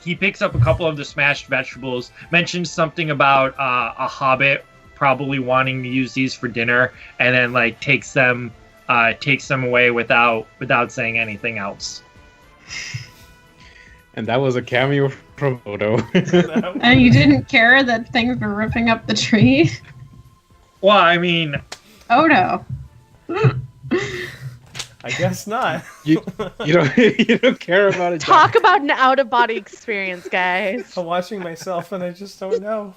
he picks up a couple of the smashed vegetables, mentions something about a hobbit probably wanting to use these for dinner, and then like takes them away without saying anything else. And that was a cameo from Odo. And you didn't care that things were ripping up the tree? Well, I mean... Odo. I guess not. You don't care about it. Talk about an out-of-body experience, guys. I'm watching myself and I just don't know.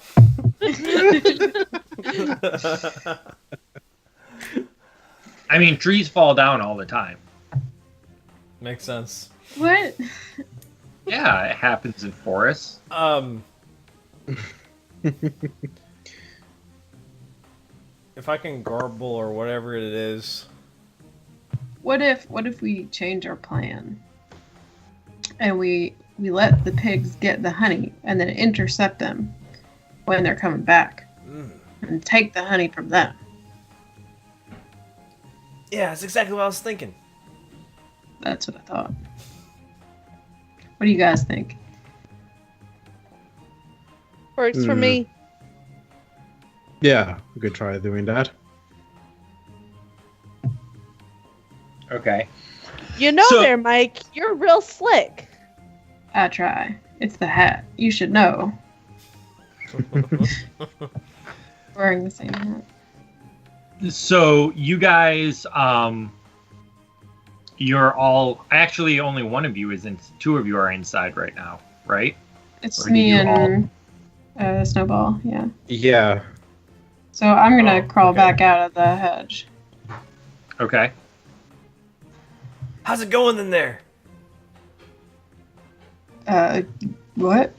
I mean, trees fall down all the time. Makes sense. What? Yeah, it happens in forests. If I can garble or whatever it is. What if we change our plan and we let the pigs get the honey and then intercept them when they're coming back and take the honey from them? Yeah, that's exactly what I was thinking. That's what I thought. What do you guys think? Works for me. Yeah, we could try doing that. Okay. You know So- there, Mike. You're real slick. I try. It's the hat. You should know. Wearing the same hat. So you guys, you're all actually only one of you is in. Two of you are inside right now, right? It's Or do me you and Snowball, yeah. Yeah. So I'm gonna Oh, crawl okay. back out of the hedge. Okay. How's it going in there? What?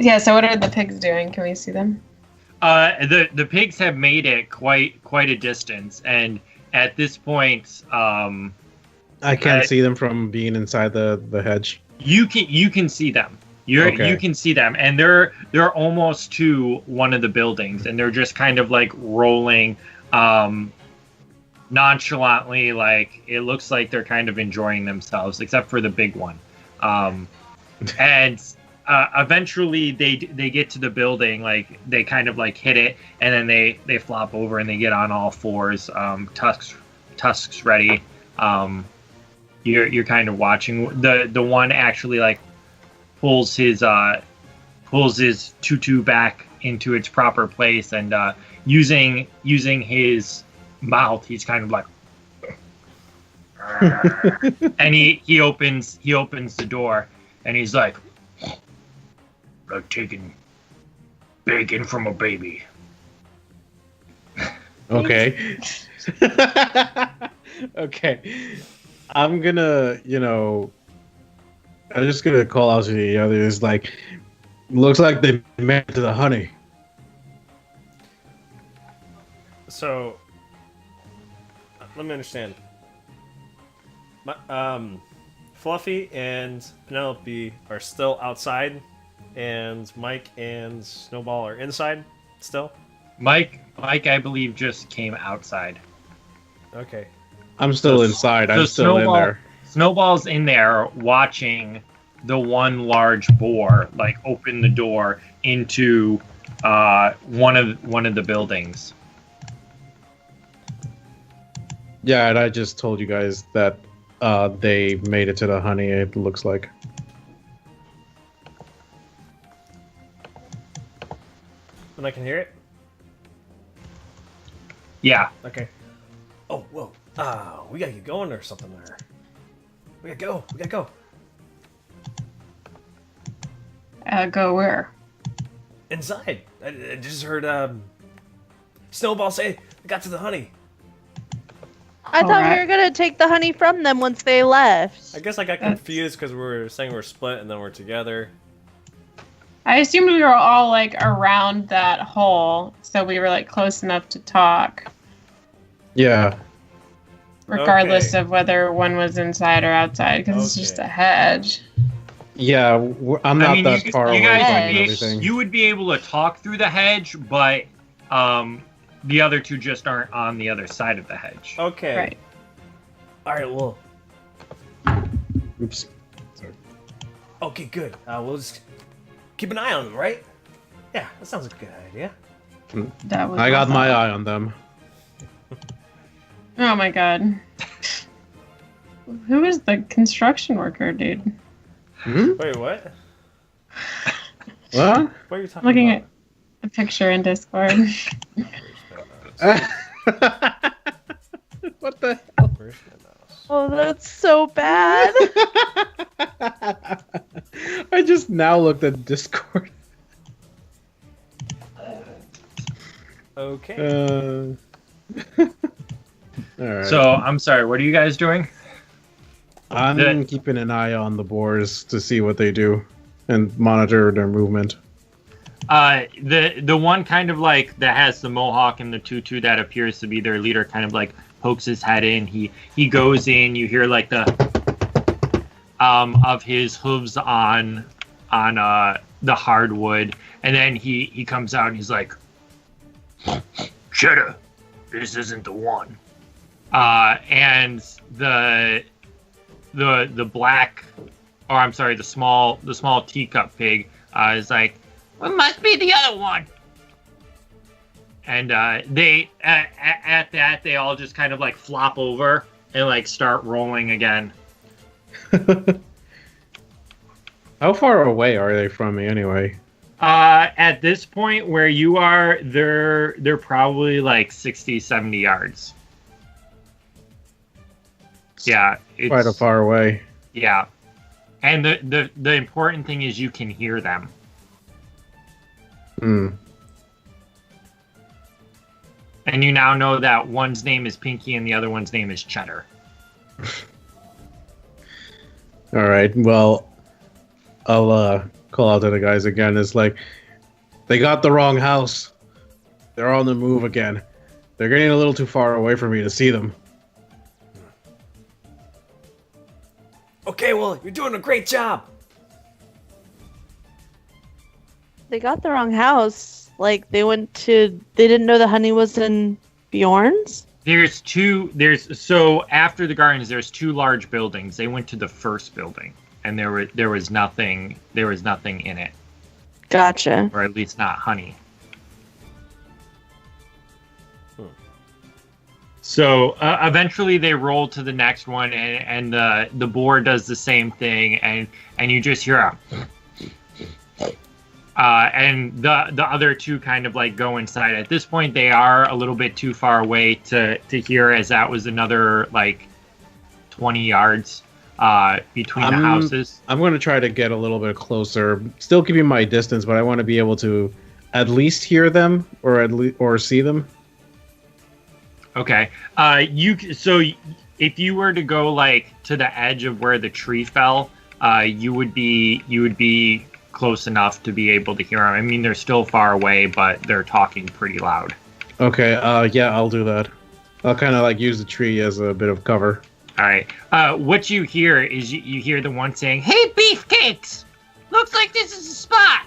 Yeah, so what are the pigs doing? Can we see them? The pigs have made it quite a distance, and at this point, I can't see them from being inside the hedge. you can see them. Okay. You can see them, and they're almost to one of the buildings, and they're just kind of like rolling nonchalantly. Like it looks like they're kind of enjoying themselves, except for the big one. And eventually they get to the building, like they kind of like hit it, and then they flop over and they get on all fours, tusks ready. You're kind of watching. The one actually like pulls his tutu back into its proper place, and using his mouth, he's kind of like and he opens the door, and he's like taking bacon from a baby. Okay. Okay. I'm gonna, I'm just gonna call out to the others, like, looks like they made it to the honey. So, let me understand. Fluffy and Penelope are still outside, and Mike and Snowball are inside still? Mike, I believe, just came outside. Okay. I'm still inside. I'm So still in there. Snowball's in there watching the one large boar like open the door into one of the buildings. Yeah, and I just told you guys that they made it to the honey, it looks like. And I can hear it? Yeah. Okay. Oh, whoa. We gotta get going or something there. We gotta go. Go where? Inside. I just heard Snowball say we got to the honey. I thought we Alright. were gonna take the honey from them once they left. I guess I got confused because we were saying we're split and then we're together. I assumed we were all like around that hole, so we were like close enough to talk, Yeah. regardless Okay. of whether one was inside or outside, because it's just a hedge. Yeah, I'm not you that far away guys from would be, everything. you would be able to talk through the hedge, but the other two just aren't on the other side of the hedge. Okay. Right. Alright, well. Oops. Sorry. Okay, good. We'll just keep an eye on them, right? Yeah, that sounds like a good idea. That was I got awesome. my eye on them. Oh my god. Who is the construction worker, dude? Hmm? Wait, what? What? What are you talking Looking about? at a picture in Discord. What the Where's my mouse? Oh, that's so bad. I just now looked at Discord. Okay. Alright. So I'm sorry. What are you guys doing? I'm keeping an eye on the boars to see what they do and monitor their movement. The one kind of like that has the mohawk and the tutu that appears to be their leader kind of like pokes his head in. He goes in. You hear like the of his hooves on the hardwood, and then he comes out and he's like, "Cheddar, this isn't the one." And the black or I'm sorry, the small teacup pig is like, well, it must be the other one. And they at that they all just kind of like flop over and like start rolling again. How far away are they from me anyway? At this point where you are, they're probably like 60, 70 yards. Yeah, it's Quite a far away. Yeah. And the important thing is you can hear them. Hmm. And you now know that one's name is Pinky and the other one's name is Cheddar. All right. Well, I'll call out to the guys again. It's like they got the wrong house. They're on the move again. They're getting a little too far away for me to see them. Okay, well, you're doing a great job. They got the wrong house. Like, they didn't know the honey was in Beorn's? So after the gardens, there's two large buildings. They went to the first building, and there was nothing in it. Gotcha. Or at least not honey. So eventually they roll to the next one, and the boar does the same thing, and you just hear a... and the other two kind of like go inside. At this point, they are a little bit too far away to hear, as that was another like 20 yards between the houses. I'm going to try to get a little bit closer, still keeping my distance, but I want to be able to at least hear them or see them. Okay. So if you were to go like to the edge of where the tree fell, you would be close enough to be able to hear them. I mean, they're still far away, but they're talking pretty loud. Okay, yeah, I'll do that. I'll kind of like use the tree as a bit of cover. All right. What you hear is you hear the one saying, "Hey, beefcakes! Looks like this is a spot."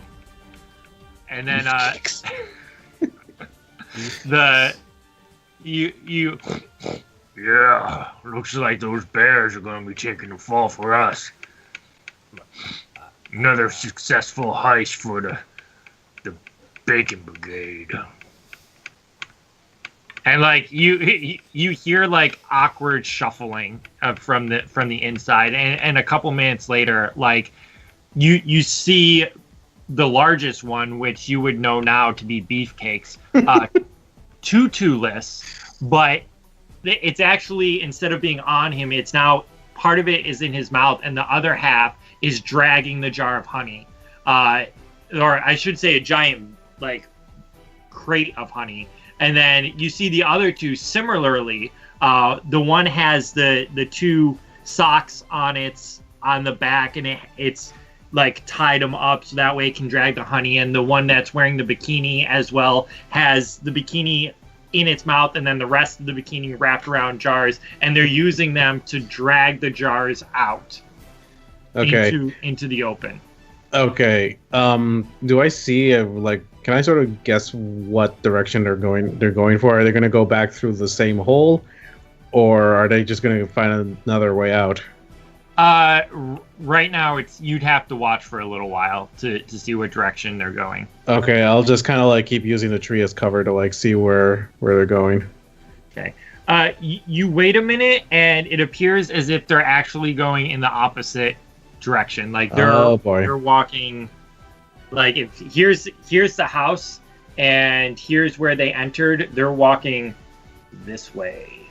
And then yeah, looks like those bears are going to be taking the fall for us. Another successful heist for the Bacon Brigade. And like you hear like awkward shuffling from the inside, and a couple minutes later, like you see the largest one, which you would know now to be Beefcakes, tutu-less, but it's actually, instead of being on him, it's now part of it is in his mouth, and the other half is dragging the jar of honey, or I should say a giant like crate of honey. And then you see the other two similarly. The one has the two socks on the back, and it's like tied them up so that way it can drag the honey. And the one that's wearing the bikini as well has the bikini in its mouth, and then the rest of the bikini wrapped around jars, and they're using them to drag the jars out. Okay. Into the open. Okay. Do I see can I sort of guess what direction they're going for? Are they going to go back through the same hole, or are they just going to find another way out? Right now you'd have to watch for a little while to see what direction they're going. Okay, I'll just kind of like keep using the tree as cover to like see where they're going. Okay. You wait a minute, and it appears as if they're actually going in the opposite direction. Like they're walking. Like if here's the house, and here's where they entered. They're walking this way.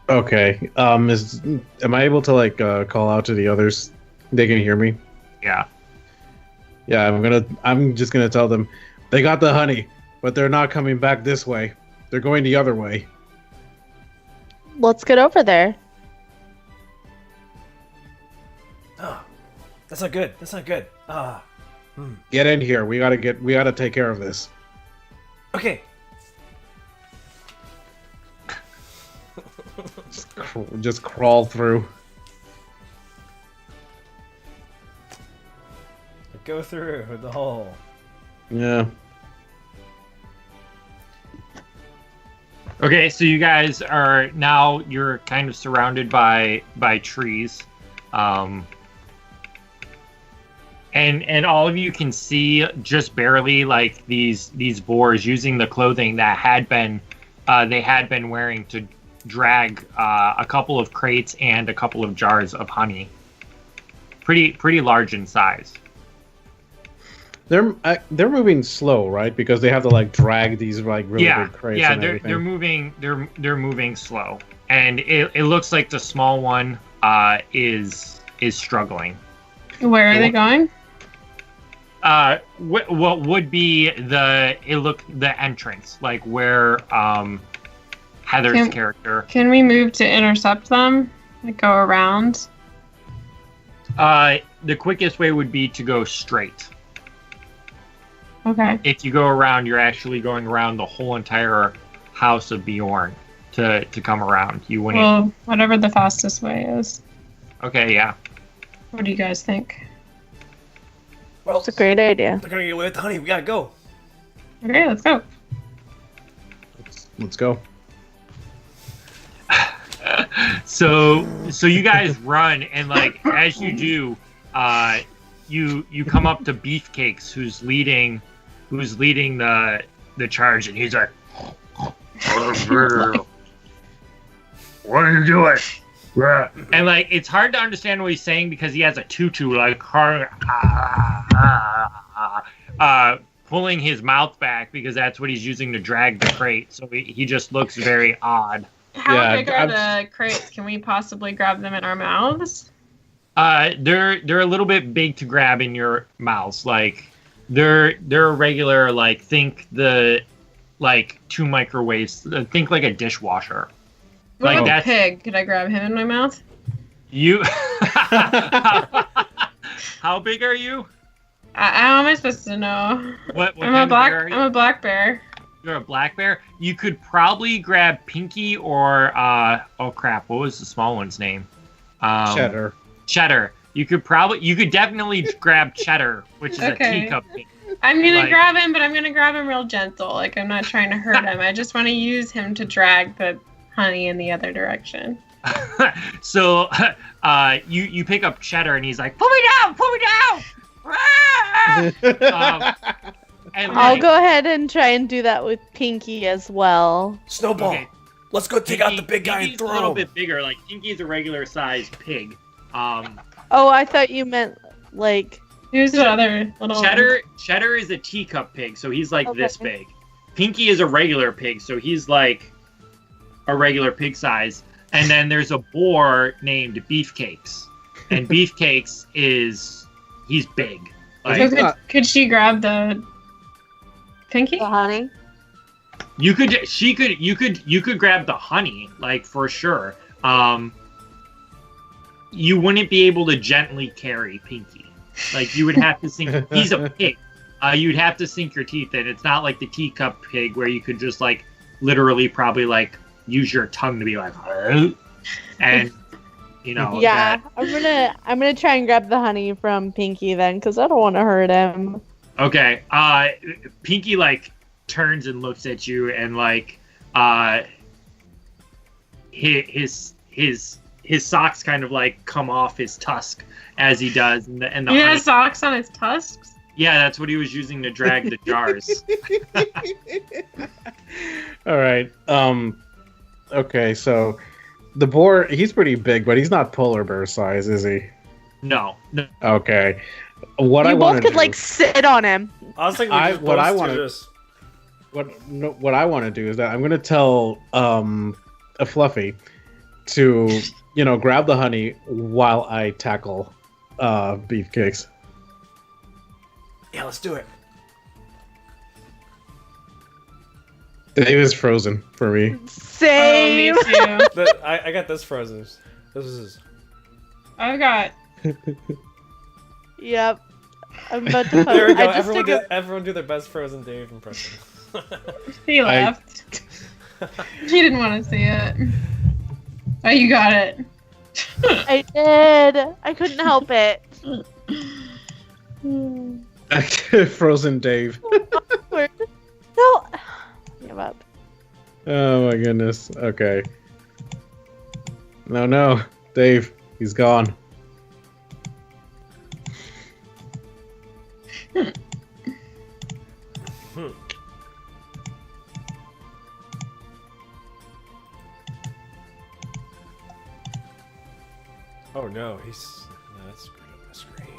Okay. Am I able to like call out to the others? They can hear me. Yeah. Yeah. I'm just gonna tell them they got the honey, but they're not coming back this way. They're going the other way. Let's get over there. Oh, that's not good. Get in here. We gotta take care of this. Okay. Just crawl through. Go through the hole. Yeah. Okay, so you guys are now you're kind of surrounded by trees, and all of you can see just barely like these boars using the clothing that they had been wearing to drag a couple of crates and a couple of jars of honey. Pretty large in size. They're moving slow, right? Because they have to like drag these like really big crates. Yeah, and everything. they're moving slow, and it looks like the small one is struggling. Where are they going? What would be the entrance, like where Heather's character. Can we move to intercept them? Like go around? The quickest way would be to go straight. Okay. If you go around, you're actually going around the whole entire house of Beorn to come around. You wouldn't. Well, whatever the fastest way is. Okay, yeah. What do you guys think? Well, It's a great idea. they're gonna get away with the honey. We gotta go. Okay, let's go. Let's go. So you guys run, and like as you do, you come up to Beefcakes, who's leading the charge, and he's like, "What are you doing?" And like it's hard to understand what he's saying because he has a tutu, like pulling his mouth back because that's what he's using to drag the crate. So he just looks very odd. How big are the crates? Can we possibly grab them in our mouths? They're a little bit big to grab in your mouths. Like they're a regular, like think the like 2 microwaves. Think like a dishwasher. What Like about that's pig? Could I grab him in my mouth? you. How big are you? How am I supposed to know? What I'm kind of bear are you? I'm a black bear. You're a black bear. You could probably grab Pinky or oh crap, what was the small one's name? Cheddar. Cheddar. You could definitely grab Cheddar, which is Okay. a teacup pig. I'm gonna Like- grab him, but I'm gonna grab him real gentle. Like I'm not trying to hurt him. I just want to use him to drag the honey in the other direction. So you pick up Cheddar and he's like, pull me down, Ah! And I'll like, go ahead and try and do that with Pinky as well. Snowball. Okay. Let's go take out the big guy and Pinky's a throw little him. bit bigger. Like Pinky's a regular sized pig. Oh, I thought you meant like. Who's the other little Cheddar is a teacup pig, so he's like this Okay. big. Pinky is a regular pig, so he's like a regular pig size. And then there's a boar named Beefcakes, and Beefcakes he's big. So Like could she grab the Pinky? The honey? you could grab the honey, like for sure. You wouldn't be able to gently carry Pinky. Like you would have to sink. He's a pig. You'd have to sink your teeth in. It's not like the teacup pig where you could just like literally probably like use your tongue to be like, and you know. Yeah, that- I'm gonna try and grab the honey from Pinky then, because I don't want to hurt him. Okay. Pinky like turns and looks at you, and like his socks kind of like come off his tusk as he does, and the He honey- has socks on his tusks. yeah, that's what he was using to drag the jars. All right. Okay, so the boar, he's pretty big, but he's not polar bear size, is he? No. Okay. What I You want both to could do, like sit on him. I was thinking we just what I both wanna- do this. what I want to do is that I'm going to tell a Fluffy to, grab the honey while I tackle Beefcakes. Yeah, let's do it. Dave is frozen for me. Same. Oh, me too. But I got this frozen. This is. I've got. Yep. I'm about to. There we go. I just Everyone, took everyone do their best Frozen Dave impression. He left. He didn't want to see it. Oh, you got it. I did. I couldn't help it. Frozen Dave. Awkward. No. Give up. Oh my goodness. Okay. No, Dave, he's gone. Oh no, that's screwed up my screen.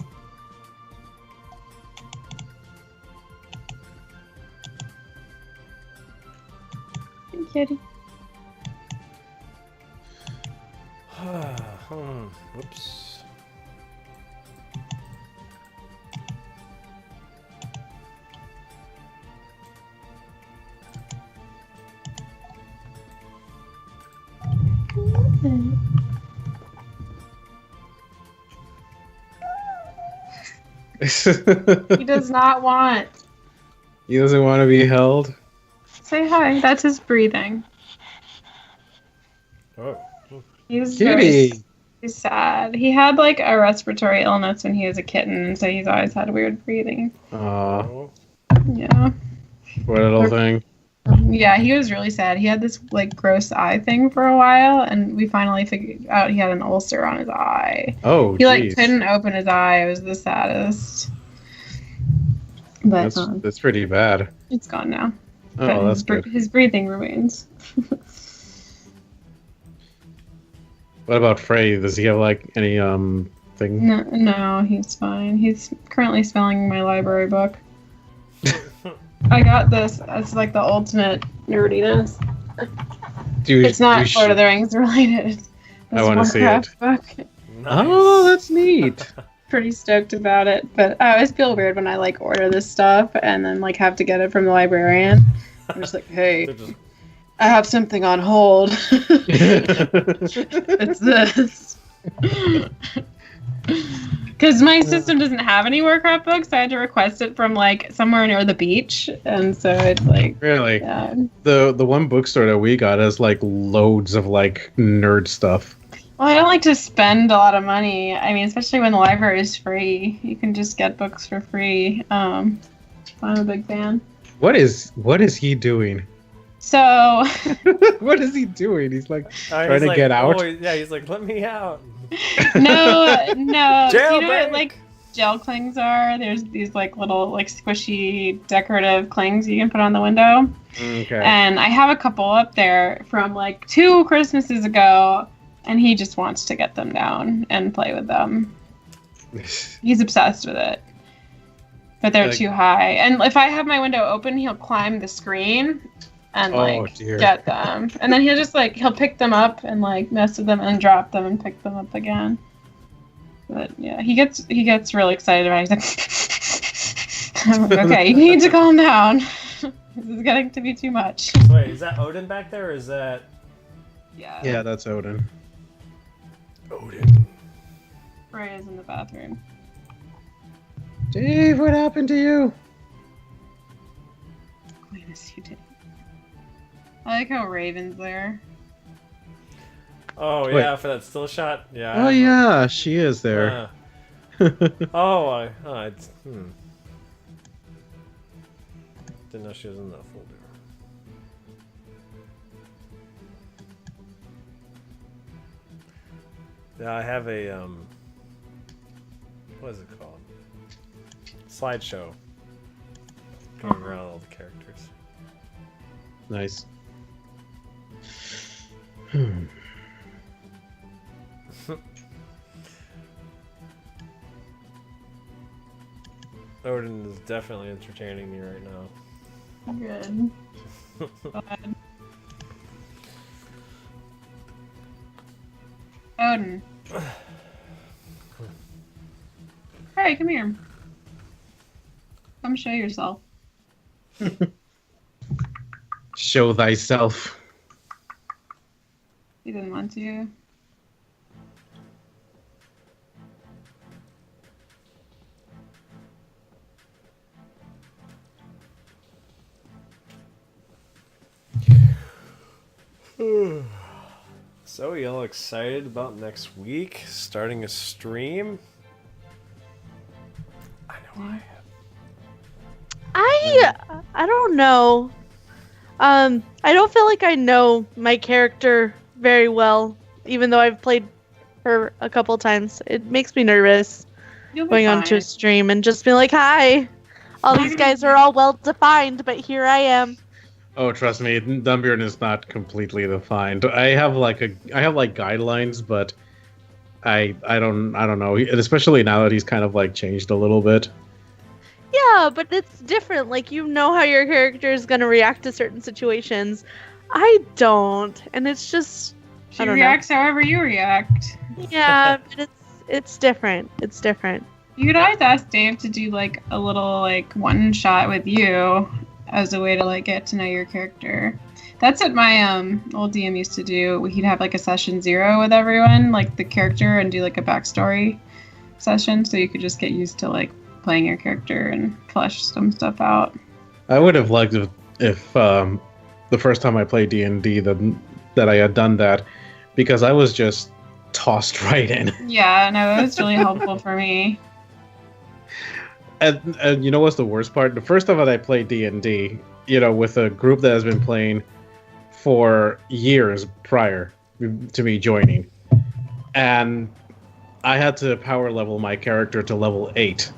Kitty. Whoops. He does not want. He doesn't want to be held. Say hi. That's his breathing. Oh. He's Kitty. very sad. He had like a respiratory illness when he was a kitten, so he's always had weird breathing. Aw, Oh. Yeah. what a little thing. Yeah, he was really sad. He had this like gross eye thing for a while, and we finally figured out he had an ulcer on his eye. Oh, He like jeez. couldn't open his eye. It was the saddest. But That's pretty bad. it's gone now. Oh, But that's good. his breathing remains. What about Frey? Does he have like any thing? No, he's fine. He's currently spelling my library book. I got this. It's like the ultimate nerdiness. Do It's not do Lord of the Rings related. I wanna see it. Book. Oh, that's neat. Pretty stoked about it, but I always feel weird when I like order this stuff and then like have to get it from the librarian. I'm just like, hey, They're just- I have something on hold. It's this. Because my system doesn't have any Warcraft books, I had to request it from like somewhere near the beach, and so it's like, Really? yeah. The one bookstore that we got has like loads of like nerd stuff. Well, I don't like to spend a lot of money. I mean, especially when the library is free, you can just get books for free. I'm a big fan. What is he doing? So, What is he doing? He's like Alright, trying he's to like, get out. oh, yeah, he's like, let me out. no. You know Jailbreak! what, like, gel clings are? There's these, like, little, like, squishy decorative clings you can put on the window. Okay. And I have a couple up there from, like, 2 Christmases ago, and he just wants to get them down and play with them. He's obsessed with it. But they're Like- too high. And if I have my window open, he'll climb the screen and Dear. get them. And then he'll pick them up and like mess with them and drop them and pick them up again. But yeah, he gets really excited about it. He's like, I'm like, okay, you need to calm down. This is getting to be too much. Wait, is that Odin back there, or is that Yeah. Yeah, that's Odin. Odin? Ray is in the bathroom. Dave, what happened to you? Yes, you did. I like how Raven's there. Oh Wait. yeah, for that still shot. Yeah. Oh yeah, she is there. Didn't know she was in that folder. Yeah, I have a what is it called? Slideshow. Going around all the characters. Nice. Odin is definitely entertaining me right now. Good. Glad. Odin. Hey, come here. Come show yourself. Show thyself. He didn't want to. So, you all excited about next week? Starting a stream? I know I am. I don't know. I don't feel like I know my character very well, even though I've played her a couple times. It makes me nervous You'll be going fine. onto a stream and just being like, "Hi, all these guys are all well defined, but here I am." Oh, trust me, Dunbeard is not completely defined. I have like guidelines, but I don't know. And especially now that he's kind of like changed a little bit. Yeah, but it's different. Like, you know how your character is going to react to certain situations. I don't. And it's just... She I don't reacts however you react. know. Yeah, but it's different. It's different. You could always ask Dave to do like a little like one shot with you as a way to like get to know your character. That's what my old DM used to do. He'd have like a session 0 with everyone, like the character, and do like a backstory session, so you could just get used to like playing your character and flesh some stuff out. I would have liked if the first time I played D&D that I had done that, because I was just tossed right in. Yeah, no, it was really helpful for me. And you know what's the worst part? The first time that I played D&D, with a group that has been playing for years prior to me joining, and I had to power level my character to level 8.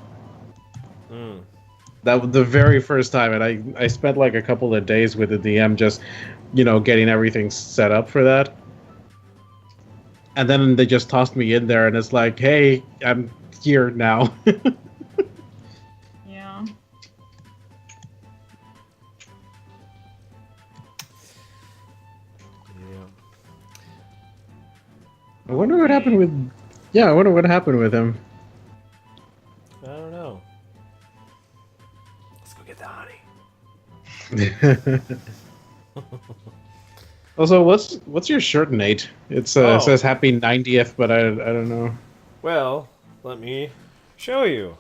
That was the very first time, and I spent like a couple of days with the DM just, getting everything set up for that. And then they just tossed me in there, and it's like, hey, I'm here now. Yeah. I wonder what happened with... Yeah, I wonder what happened with him. I don't know. Let's go get the honey. Also, what's your shirt, Nate? It says Happy 90th, but I don't know. Well, let me show you.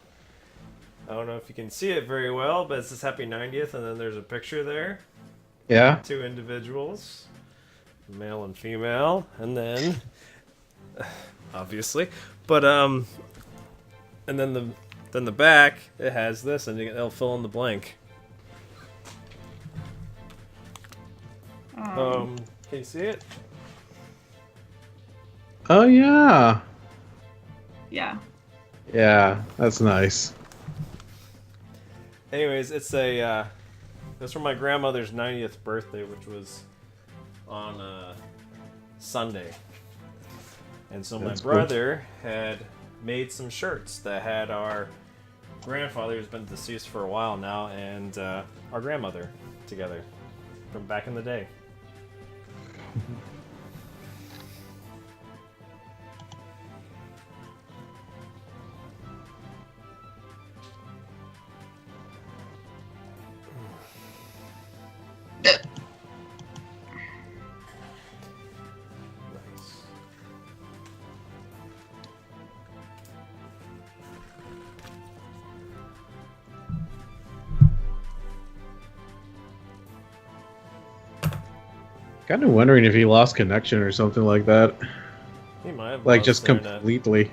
I don't know if you can see it very well, but it says Happy 90th, and then there's a picture there. Yeah? 2 individuals, male and female, and then, obviously, but and then the back, it has this, and it'll fill in the blank. Can you see it? Oh, yeah. Yeah. Yeah, that's nice. Anyways, it's that's from my grandmother's 90th birthday, which was on Sunday. And so That's my brother had made some shirts that had our grandfather, who's been deceased for a while now, and our grandmother together from back in the day. Kind of wondering if he lost connection or something like that. He might have Like, lost just internet. completely.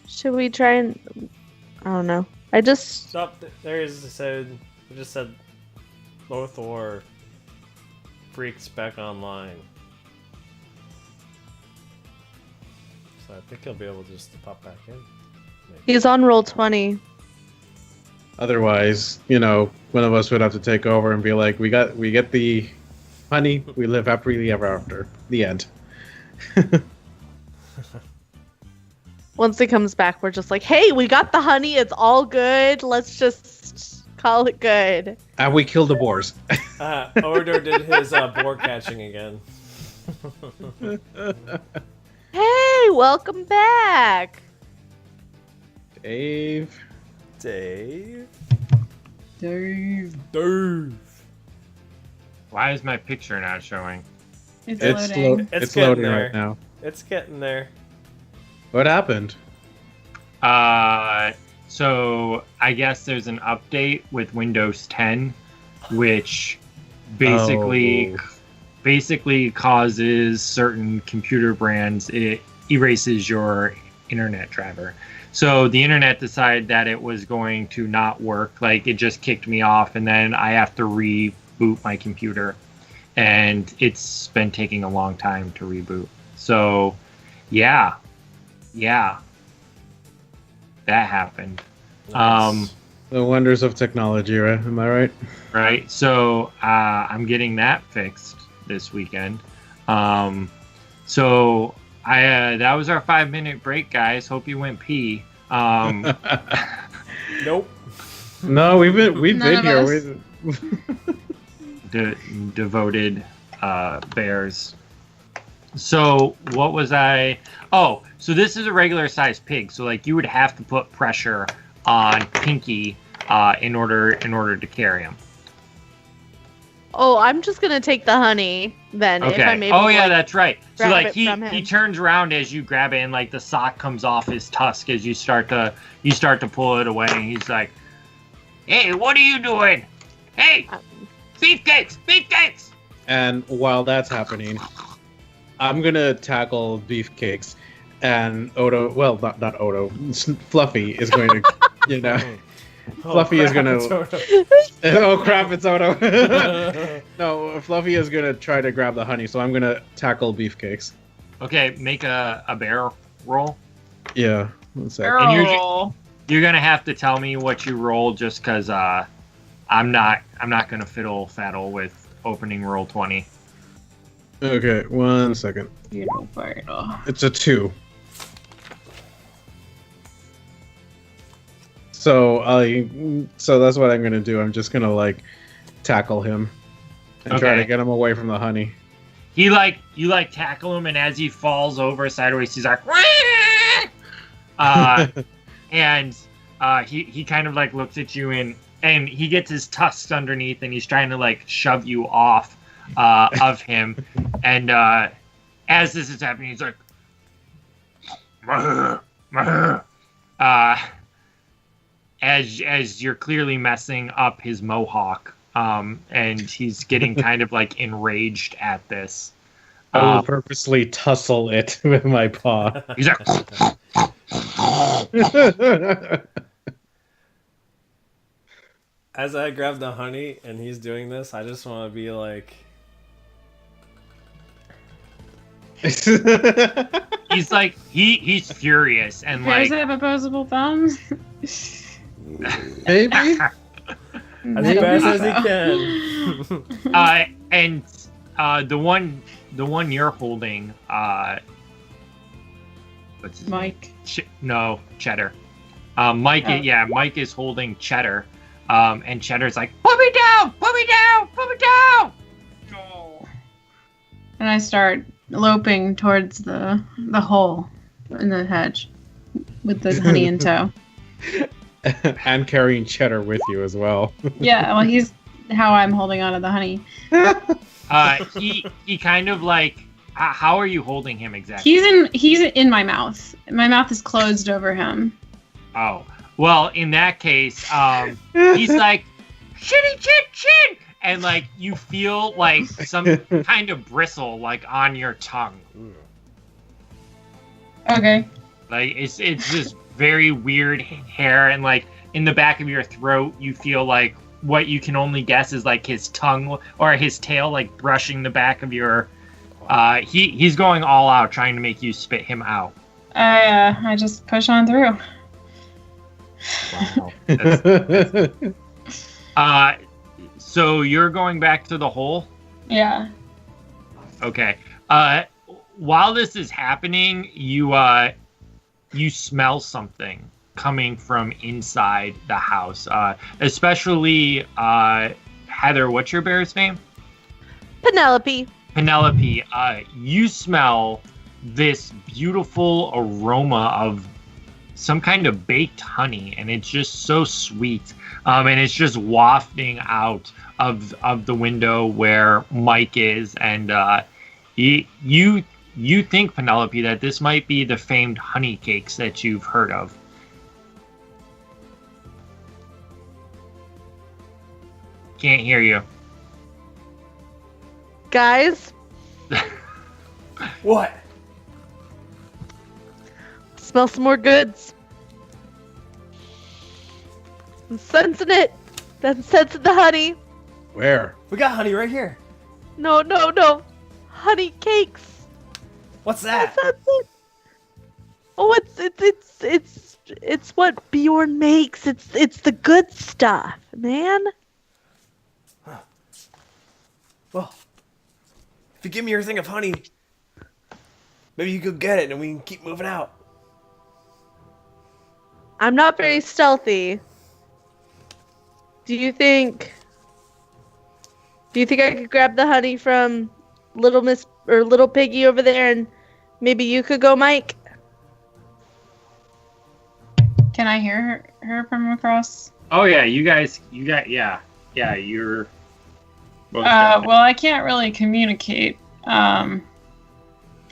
Should we try and... I don't know. I just... Stop. There is it just said Lothor Freaks back online. So I think he'll be able just to pop back in. Maybe. He's on roll 20. Otherwise, one of us would have to take over and be like, we get the honey, we live happily ever after. The end. Once it comes back, we're just like, hey, we got the honey. It's all good. Let's just call it good. And we kill the boars. Order did his boar catching again. Hey, welcome back. Dave. Dave. Why is my picture not showing? It's It's loading. It's loading getting there. right now. It's getting there. What happened? So I guess there's an update with Windows 10, which basically causes certain computer brands, it erases your internet driver. So the internet decided that it was going to not work. Like, it just kicked me off, and then I have to reboot my computer, and it's been taking a long time to reboot. So yeah, that happened. Nice. The wonders of technology, right? Am I right? Right. So I'm getting that fixed this weekend. So that was our 5-minute break, guys. Hope you went pee. Nope. No, we've None been of here. us. Devoted bears. So what was I? Oh, so this is a regular sized pig. So like you would have to put pressure on Pinky in order to carry him. Oh, I'm just gonna take the honey then. If Okay. I'm able Oh to, yeah, like, that's right. So grab like it he from him. he turns around as you grab it, and like the sock comes off his tusk as you start to pull it away, and he's like, "Hey, what are you doing? Hey, beefcakes!" And while that's happening, I'm gonna tackle beefcakes, and Odo. Well, not Odo. Fluffy is going to, Fluffy is gonna. Oh crap! It's Odo. No, Fluffy is gonna try to grab the honey, so I'm gonna tackle beefcakes. Okay, make a bear roll. Yeah. One sec. And you're gonna have to tell me what you roll, just because I'm not gonna fiddle faddle with opening roll 20. Okay, 1 second. You don't fight off. It's a 2. So that's what I'm gonna do. I'm just gonna like tackle him and try Okay. to get him away from the honey. You tackle him, and as he falls over sideways, he's like, "Wah!" and he kind of like looks at you, and he gets his tusks underneath, and he's trying to like shove you off of him, and as this is happening, he's like, "Mah, mah." As you're clearly messing up his mohawk, and he's getting kind of like enraged at this. I will purposely tussle it with my paw. He's like, As I grab the honey and he's doing this, I just want to be like, he's like, he's furious, and Bears like, have opposable thumbs. Maybe. as Maybe fast as so. he can. and the one you're holding, what's his Mike. name? No, Cheddar. Mike, Oh. Mike is holding Cheddar, and Cheddar's like, put me down. And I start loping towards the hole in the hedge with the honey in tow. And carrying Cheddar with you as well. Yeah, well, he's how I'm holding on to the honey. He kind of like, how are you holding him exactly? He's in my mouth. My mouth is closed over him. Oh, well, in that case, he's like, shitty chin, and like you feel like some kind of bristle like on your tongue. Okay. Like it's this very weird hair, and like in the back of your throat, you feel like what you can only guess is like his tongue or his tail like brushing the back of your. He's going all out trying to make you spit him out. I just push on through. Wow. So you're going back to the hole? Yeah. Okay. While this is happening, you smell something coming from inside the house. Especially Heather, what's your bear's name? Penelope. Penelope, you smell this beautiful aroma of some kind of baked honey, and it's just so sweet. And it's just wafting out of the window where Mike is, and you think, Penelope, that this might be the famed honey cakes that you've heard of. Can't hear you. Guys, What? smell some more goods. I'm sensing it. I'm sensing the honey. Where? We got honey right here. No. Honey cakes. What's I that? sense it. Oh, it's what Beorn makes. It's the good stuff, man. Well, if you give me your thing of honey, maybe you could get it and we can keep moving out. I'm not very stealthy. Do you think I could grab the honey from Little Miss or Little Piggy over there, and maybe you could go, Mike? Can I hear her from across? Oh yeah, you're both Well, I can't really communicate. Well,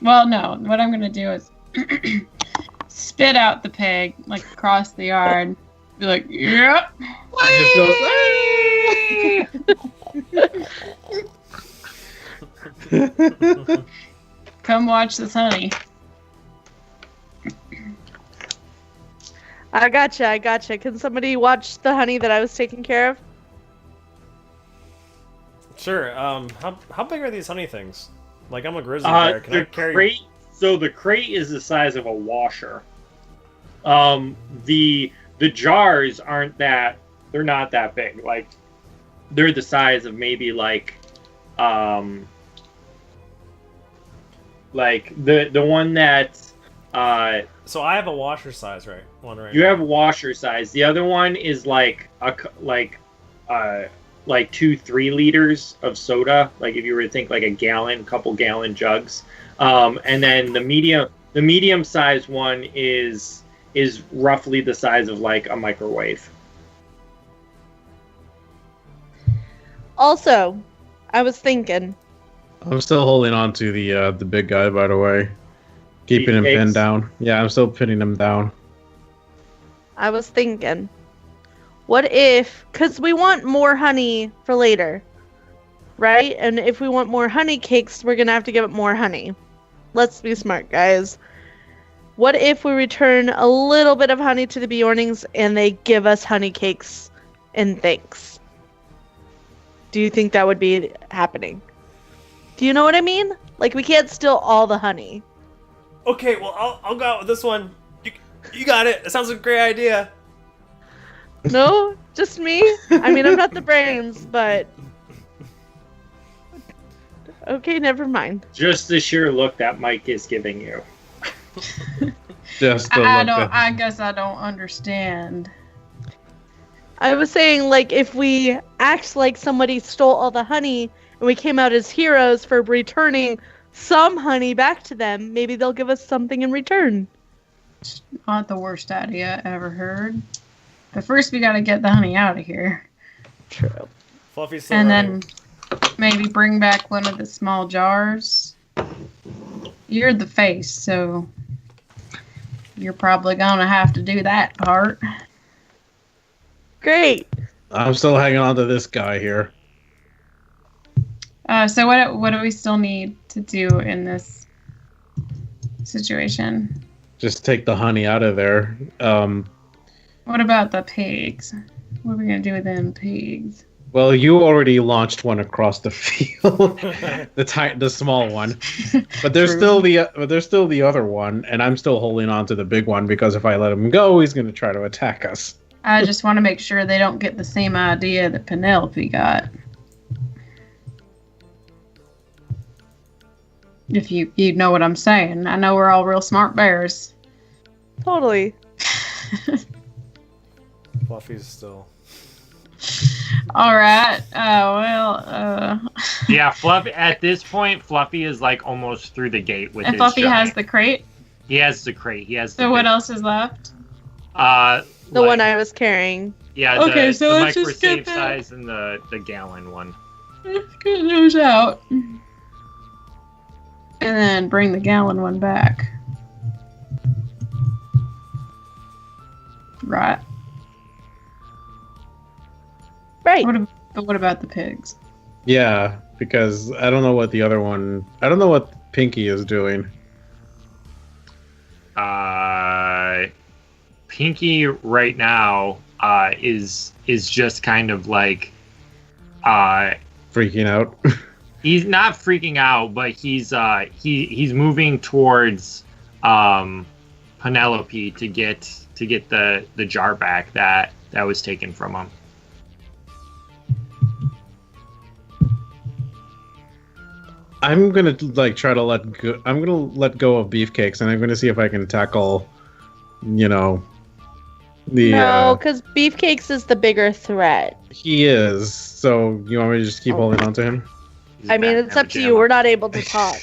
no. What I'm gonna do is spit out the pig like across the yard. Be like, yep. Come watch this honey. I gotcha. Can somebody watch the honey that I was taking care of? Sure. How big are these honey things? Like, I'm a grizzly bear. Can I carry? Crate, so the crate is the size of a washer. The jars aren't that. They're not that big. Like, they're the size of maybe like the one that So I have a washer size, right? One right. you now. have washer size. The other one is like 2-3 liters of soda. Like if you were to think like a gallon, couple gallon jugs. And then the medium size one is roughly the size of like a microwave. Also, I was thinking. I'm still holding on to the big guy, by the way. Keeping him pinned down. Yeah, I'm still pinning him down. I was thinking. What if, because we want more honey for later, right? And if we want more honey cakes, we're going to have to give it more honey. Let's be smart, guys. What if we return a little bit of honey to the Beornings and they give us honey cakes in thanks? Do you think that would be happening? Do you know what I mean? Like, we can't steal all the honey. Okay, well, I'll go out with this one. You got it. It sounds like a great idea. No? Just me? I mean, I'm not the brains, but... Okay, never mind. Just the sheer look that Mike is giving you. Just the I guess I don't understand. I was saying, like, if we act like somebody stole all the honey and we came out as heroes for returning some honey back to them, maybe they'll give us something in return. Not the worst idea I ever heard. But first we gotta get the honey out of here. True. Fluffy's still And running. then maybe bring back one of the small jars. You're the face, so you're probably gonna have to do that part. Great. I'm still hanging on to this guy here. So what do we still need to do in this situation? Just take the honey out of there. What about the pigs? What are we gonna do with them pigs? Well, you already launched one across the field, the small one, but there's still the other one, and I'm still holding on to the big one because if I let him go, he's going to try to attack us. I just want to make sure they don't get the same idea that Penelope got. If you know what I'm saying. I know we're all real smart bears. Totally. Fluffy's still. All right. Yeah, Fluffy. At this point, Fluffy is like almost through the gate with and his Fluffy giant. has the crate. He has the crate. He has. So what else is left? The one I was carrying. Yeah. Okay, the, so the let's micro just get safe that. size and the gallon one. Let's get those out. And then bring the gallon one back. Right. Right. But what about the pigs? Yeah, because I don't know what the other one. I don't know what Pinky is doing. Pinky right now is just kind of like Freaking out. he's not freaking out, but he's moving towards Penelope to get the jar back that was taken from him. I'm gonna like try to let go. I'm gonna let go of Beefcakes, and I'm gonna see if I can tackle, the. No, because Beefcakes is the bigger threat. He is. So you want me to just keep holding on to him? He's I mean, back it's in up to you. pajama. We're not able to talk.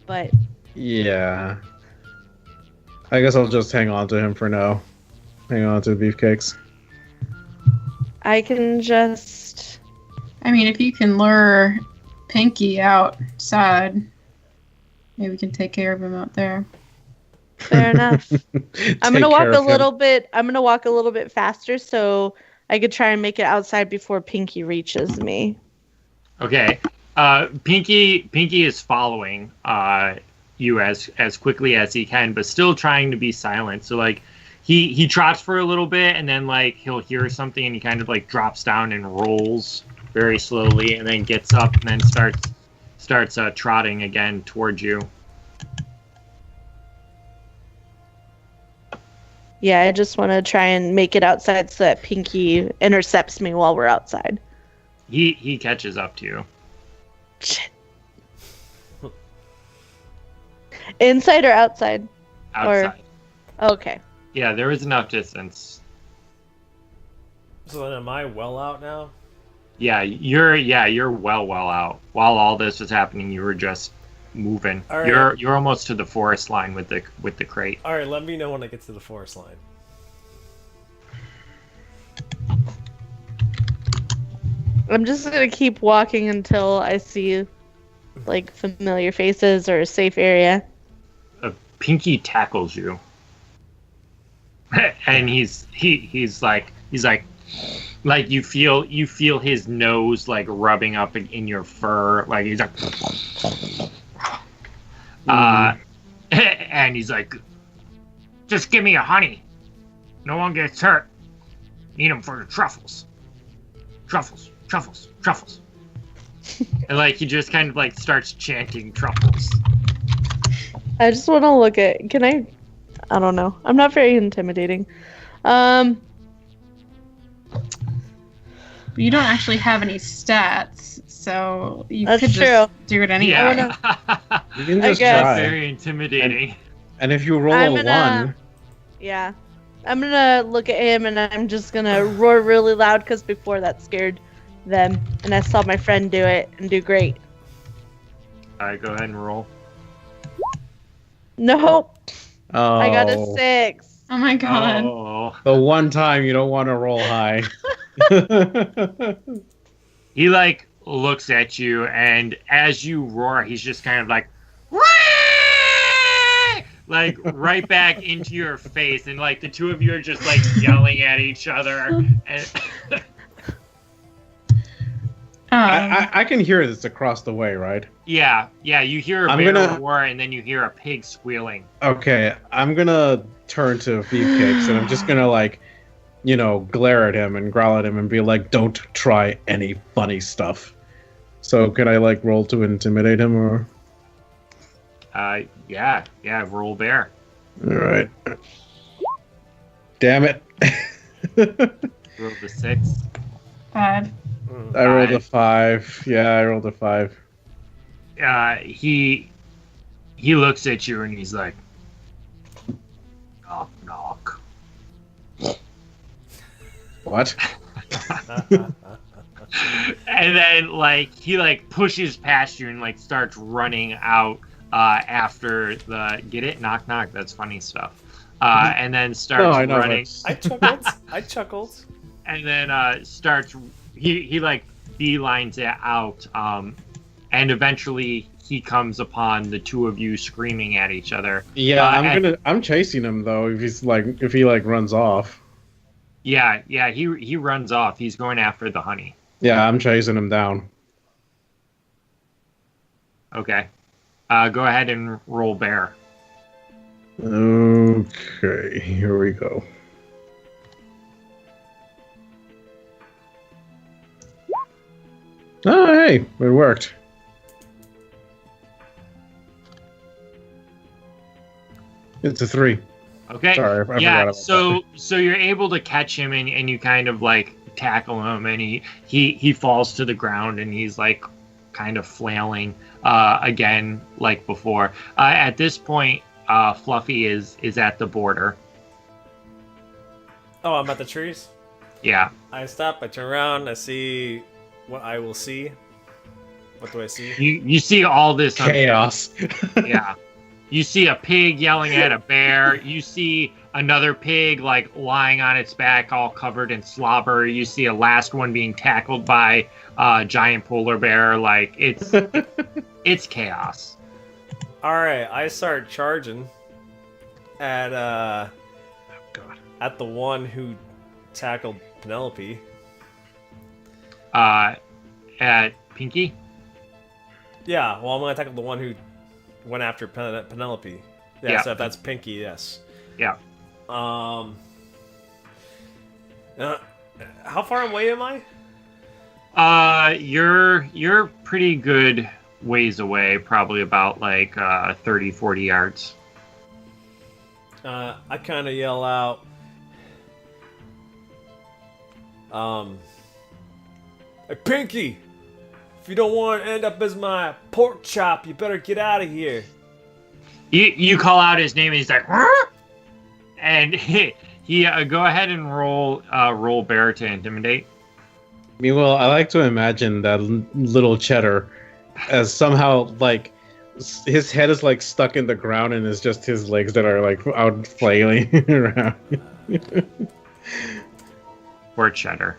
But Yeah. I guess I'll just hang on to him for now. Hang on to Beefcakes. I can just... I mean, if you can lure Pinky outside, maybe we can take care of him out there. Fair enough. I'm Take gonna walk care a of him. little bit. I'm gonna walk a little bit faster so I could try and make it outside before Pinky reaches me. Okay. Pinky is following you as quickly as he can, but still trying to be silent. So like he trots for a little bit, and then like he'll hear something, and he kind of like drops down and rolls very slowly, and then gets up and then starts trotting again towards you. Yeah, I just want to try and make it outside so that Pinky intercepts me while we're outside. He catches up to you. Shit. Inside or outside? Outside. Okay. Yeah, there is enough distance. So then am I well out now? Yeah, you're well out. While all this was happening, you were just moving. All right. You're almost to the forest line with the crate. All right, let me know when I get to the forest line. I'm just gonna keep walking until I see like familiar faces or a safe area. Pinky tackles you, and he's like you feel his nose like rubbing up in your fur, like he's like, and he's like, just give me a honey, no one gets hurt. Need them for the truffles, and like he just kind of like starts chanting truffles. I just want to look at. Can I? I don't know. I'm not very intimidating. But you don't actually have any stats, so you That's could just true. do it anyway. Yeah, You can I just guess. try. very intimidating. And if you roll I'm a gonna- 1, Yeah. I'm gonna look at him and I'm just gonna roar really loud because before that scared them, and I saw my friend do it and do great. All right, go ahead and roll. Nope. oh, I got a 6. Oh my god. Oh, the one time you don't want to roll high. he like looks at you, and as you roar, he's just kind of like, "Wah!" like right back into your face, and like the two of you are just like yelling at each other. And I can hear this across the way, right? yeah, you hear a I'm bear gonna- roar, and then you hear a pig squealing. Okay, I'm gonna turn to Beefcakes and I'm just gonna like, glare at him and growl at him and be like, "Don't try any funny stuff." So can I like roll to intimidate him or? Yeah, roll bear. All right. Damn it. Rolled a 6. 5. I rolled a 5. Yeah, I rolled a 5. He looks at you and he's like, knock, knock. What? And then he pushes past you and starts running out after the get it knock knock. That's funny stuff. And then starts running. I chuckled. And then starts he beelines it out. And eventually he comes upon the two of you screaming at each other. Yeah, I'm chasing him though. If he runs off. Yeah, he runs off. He's going after the honey. Yeah, I'm chasing him down. Okay. Go ahead and roll bear. Okay, here we go. Oh, hey, it worked. It's a 3. Okay. Sorry, I forgot about so you're able to catch him and you kind of tackle him and he falls to the ground and he's kind of flailing again like before. At this point, Fluffy is at the border. Oh, I'm at the trees? Yeah. I stop, I turn around, I see what I will see. What do I see? You see all this chaos. Yeah. You see a pig yelling at a bear. You see another pig lying on its back all covered in slobber. You see a last one being tackled by a giant polar bear. It's chaos. Alright, I start charging at at the one who tackled Penelope. At Pinky? Yeah, well, I'm gonna tackle the one who went after Penelope. Yeah, so if that's Pinky, yes. Yeah. How far away am I? You're pretty good ways away, probably about 30, 40 yards. I kind of yell out, hey, Pinky! If you don't want to end up as my pork chop, you better get out of here. You call out his name and he's like, "Huh?" And he go ahead and roll bear to intimidate. Meanwhile, I like to imagine that little cheddar as somehow his head is stuck in the ground and it's just his legs that are out flailing around. Poor cheddar.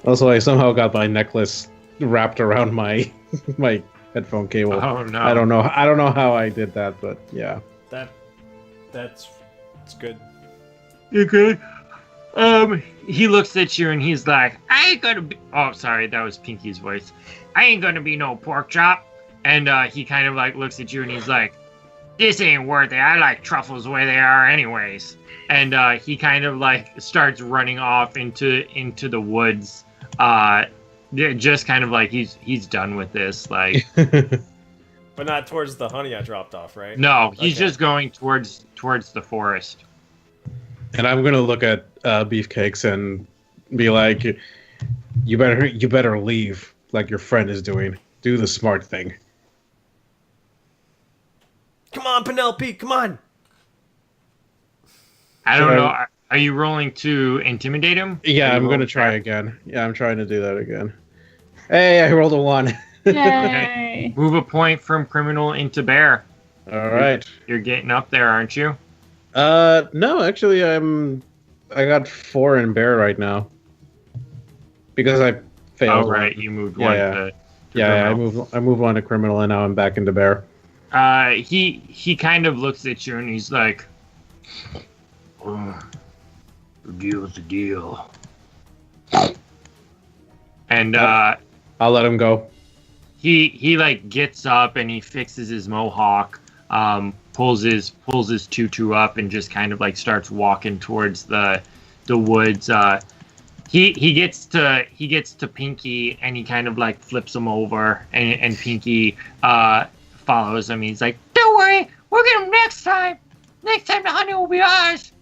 Also, I somehow got my necklace wrapped around my headphone cable. Oh no! I don't know how I did that, but yeah. It's good. You're good. He looks at you and he's like, I ain't gonna be. Oh, sorry, that was Pinky's voice. I ain't gonna be no pork chop. And he kind of looks at you and he's like, this ain't worth it. I like truffles the way they are, anyways. And he kind of starts running off into the woods. Just kind of he's done with this, But not towards the honey I dropped off, right? No, he's just going towards the forest. And I'm gonna look at Beefcakes and be like, you better leave like your friend is doing. Do the smart thing. Come on, Penelope, come on. I don't know. Are you rolling to intimidate him? Yeah, I'm gonna try again. Yeah, I'm trying to do that again. Hey, I rolled a 1. Yay! Okay. Move a point from criminal into bear. All right. You're getting up there, aren't you? No, actually, I got 4 in bear right now because I failed. Oh, right, you moved one. To I moved on to criminal, and now I'm back into bear. He kind of looks at you and he's like, the deal's the deal. And I'll let him go. He gets up and he fixes his mohawk, pulls his tutu up and just kind of starts walking towards the woods. He gets to Pinky and he kind of flips him over and Pinky follows him. He's like, don't worry, We'll get them next time. Next time the honey will be ours.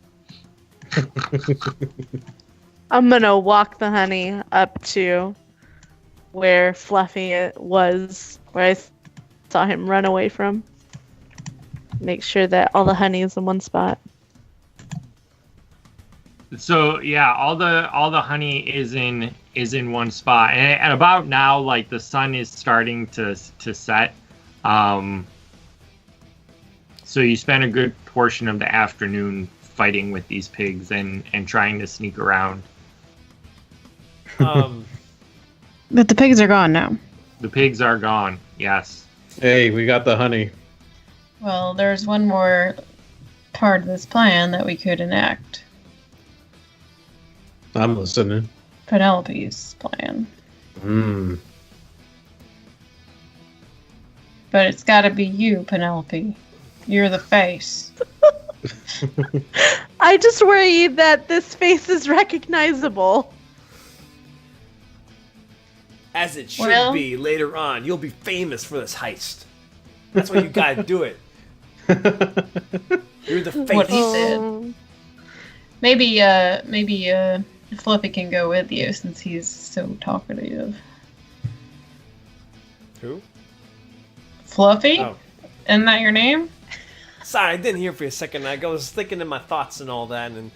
I'm gonna walk the honey up to where Fluffy was, where I saw him run away from. Make sure that all the honey is in one spot. So yeah, all the honey is in one spot, and about now, like the sun is starting to set. So you spend a good portion of the afternoon fighting with these pigs and trying to sneak around. But the pigs are gone now. The pigs are gone. Yes. Hey, we got the honey. Well, there's one more part of this plan that we could enact. I'm listening. Penelope's plan. But it's gotta be you, Penelope. You're the face. I just worry that this face is recognizable. As it should be later on. You'll be famous for this heist. That's why you gotta do it. You're the face. What he said. Maybe Fluffy can go with you since he's so talkative. Who? Fluffy? Oh. Isn't that your name? Sorry, I didn't hear for a second. I was thinking in my thoughts and all that, and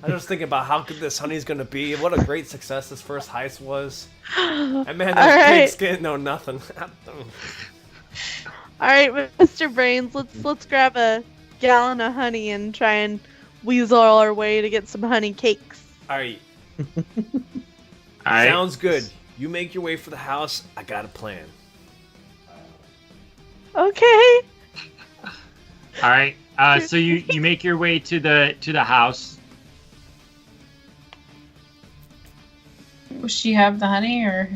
I was thinking about how good this honey's gonna be. What a great success this first heist was. And man, those pigs didn't know nothing. All right, Mr. Brains, let's grab a gallon of honey and try and weasel our way to get some honey cakes. All right. All right. Sounds good. You make your way for the house. I got a plan. Okay. All right. So you make your way to the house. Will she have the honey, or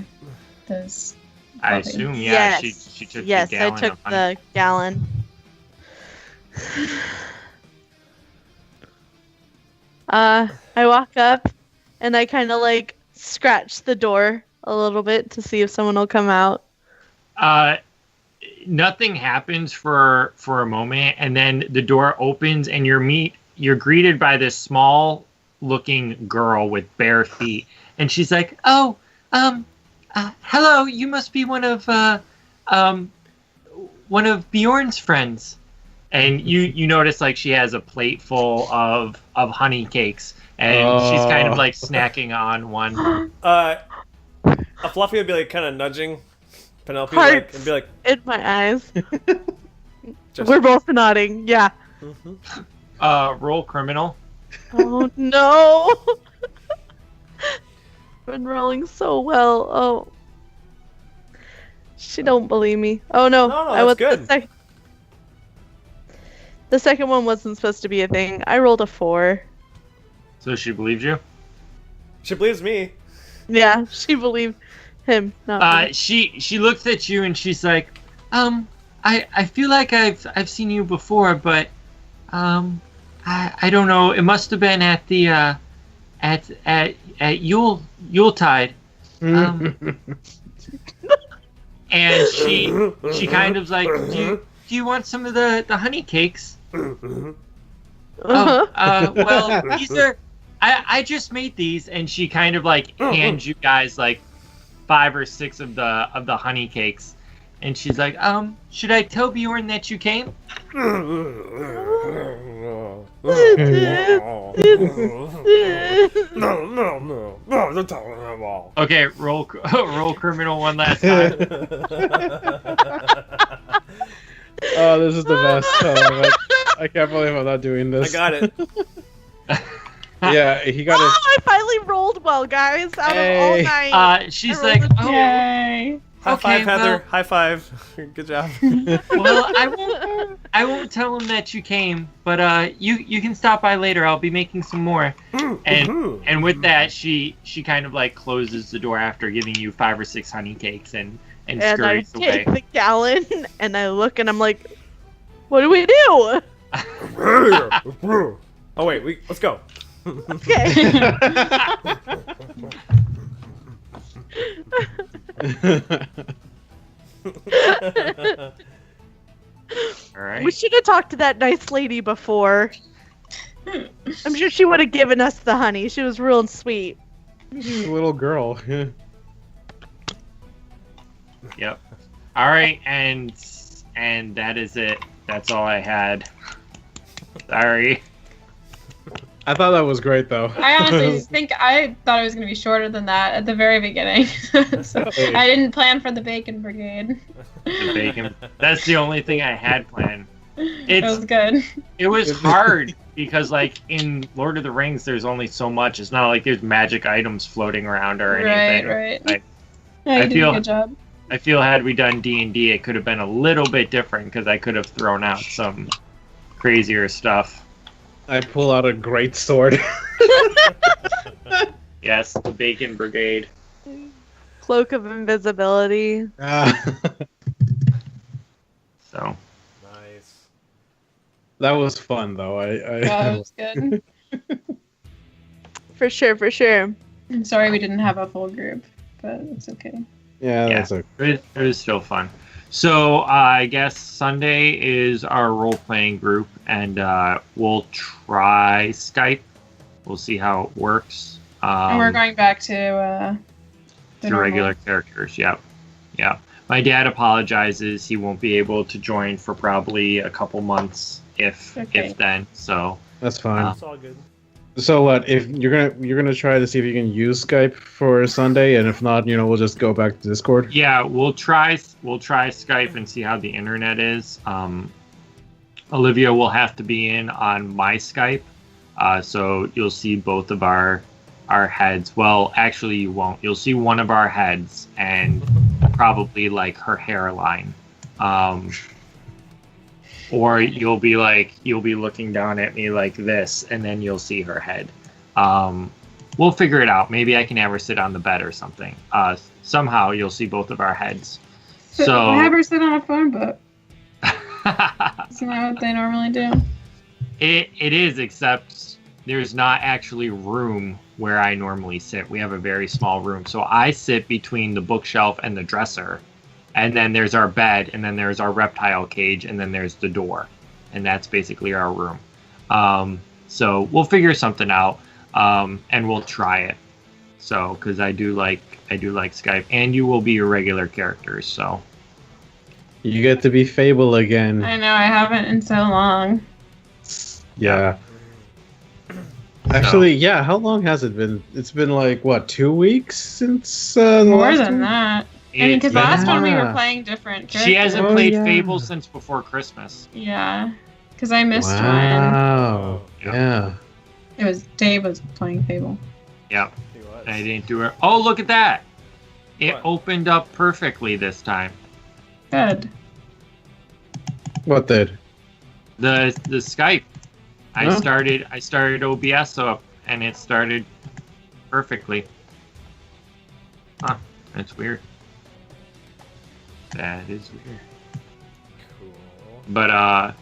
does? I Fluffy? assume, yeah. Yes. She took Yes, the gallon I took of honey. the gallon. I walk up and I kind of like scratch the door a little bit to see if someone will come out. Nothing happens for a moment, and then the door opens, and you're greeted by this small looking girl with bare feet, and she's like, "Oh, hello. You must be one of Beorn's friends." And you notice like she has a plate full of honey cakes, and she's kind of like snacking on one. Fluffy would be like kind of nudging Penelope Hearts and be like, in my eyes. just, We're both nodding. Yeah. Roll criminal. Oh no. Been rolling so well. Oh. She don't believe me. Oh no. No, that's good. The second one wasn't supposed to be a thing. I rolled a 4. So she believes you. she believes me. Yeah, she believed him. Not me. She looks at you and she's like, I feel like I've seen you before, but I don't know. It must have been at the at Yuletide. And she kind of like, do you want some of the honey cakes? Well, these are. I just made these, and she kind of like hands you guys like 5 or 6 of the honey cakes, and she's like, should I tell Beorn that you came? No, don't tell him at all. Okay, roll criminal one last time. Oh, this is the best. I can't believe I'm not doing this. I got it. Yeah, he got it. I finally rolled well, guys. Out of all 9. She's I rolled like, a 2. Yay! High five, Heather. well- High five. Good job. well, I won't tell him that you came, but you can stop by later. I'll be making some more. And with that, she kind of like closes the door after giving you 5 or 6 honey cakes and And I scurries take away. the gallon and I look and I'm like, what do we do? Oh wait, let's go. Okay. All right. We should have talked to that nice lady before. I'm sure she would have given us the honey. She was real and sweet. She's a little girl. Yeah. Yep. All right, and that is it. That's all I had. Sorry. I thought that was great, though. I honestly think I thought it was going to be shorter than that at the very beginning. So I didn't plan for the bacon brigade. The bacon. That's the only thing I had planned. It was good. It was hard because, like, in Lord of the Rings, there's only so much. It's not like there's magic items floating around or anything. Right. I You did a good job. I feel had we done D&D, it could have been a little bit different because I could have thrown out some crazier stuff. I pull out a great sword. Yes, the Bacon Brigade. Cloak of invisibility. So. Nice. That was fun, though. Yeah, it was good. For sure. I'm sorry we didn't have a full group, but it's okay. Yeah, Yeah. that's okay. It was still fun. So I guess Sunday is our role-playing group, and we'll try Skype. We'll see how it works. And we're going back to the normal. regular characters. Yep. My dad apologizes. He won't be able to join for probably a couple months, if then. So That's fine. It's all good. So what? If you're gonna try to see if you can use Skype for Sunday, and if not, we'll just go back to Discord. yeah, we'll try Skype and see how the internet is. Olivia will have to be in on my Skype, so you'll see both of our heads. Well, actually, you won't. You'll see one of our heads and probably like her hairline, or you'll be looking down at me like this, and then you'll see her head. We'll figure it out. Maybe I can have her sit on the bed or something. Somehow you'll see both of our heads. So have her sit on a phone book. Isn't that what they normally do? It is, except there's not actually room where I normally sit. We have a very small room. So I sit between the bookshelf and the dresser. And then there's our bed, and then there's our reptile cage, and then there's the door. And that's basically our room. So we'll figure something out, and we'll try it. So, because I do like Skype, and you will be your regular characters, so. You get to be Fable again. I know, I haven't in so long. Yeah. Actually, yeah. How long has it been? It's been like what, 2 weeks since the More last than one? that. I mean, because It's- last one we were Yeah. playing different characters. She hasn't Oh, played yeah. Fable since before Christmas. Yeah, because I missed one. Wow. Yeah. Yeah. It was Dave was playing Fable. Yep. He was. I didn't do it. Oh, look at that! It What? opened up perfectly this time. Good. What did? The Skype. I Oh. started OBS up, and it started perfectly. Huh? That's weird. That is weird. Cool. But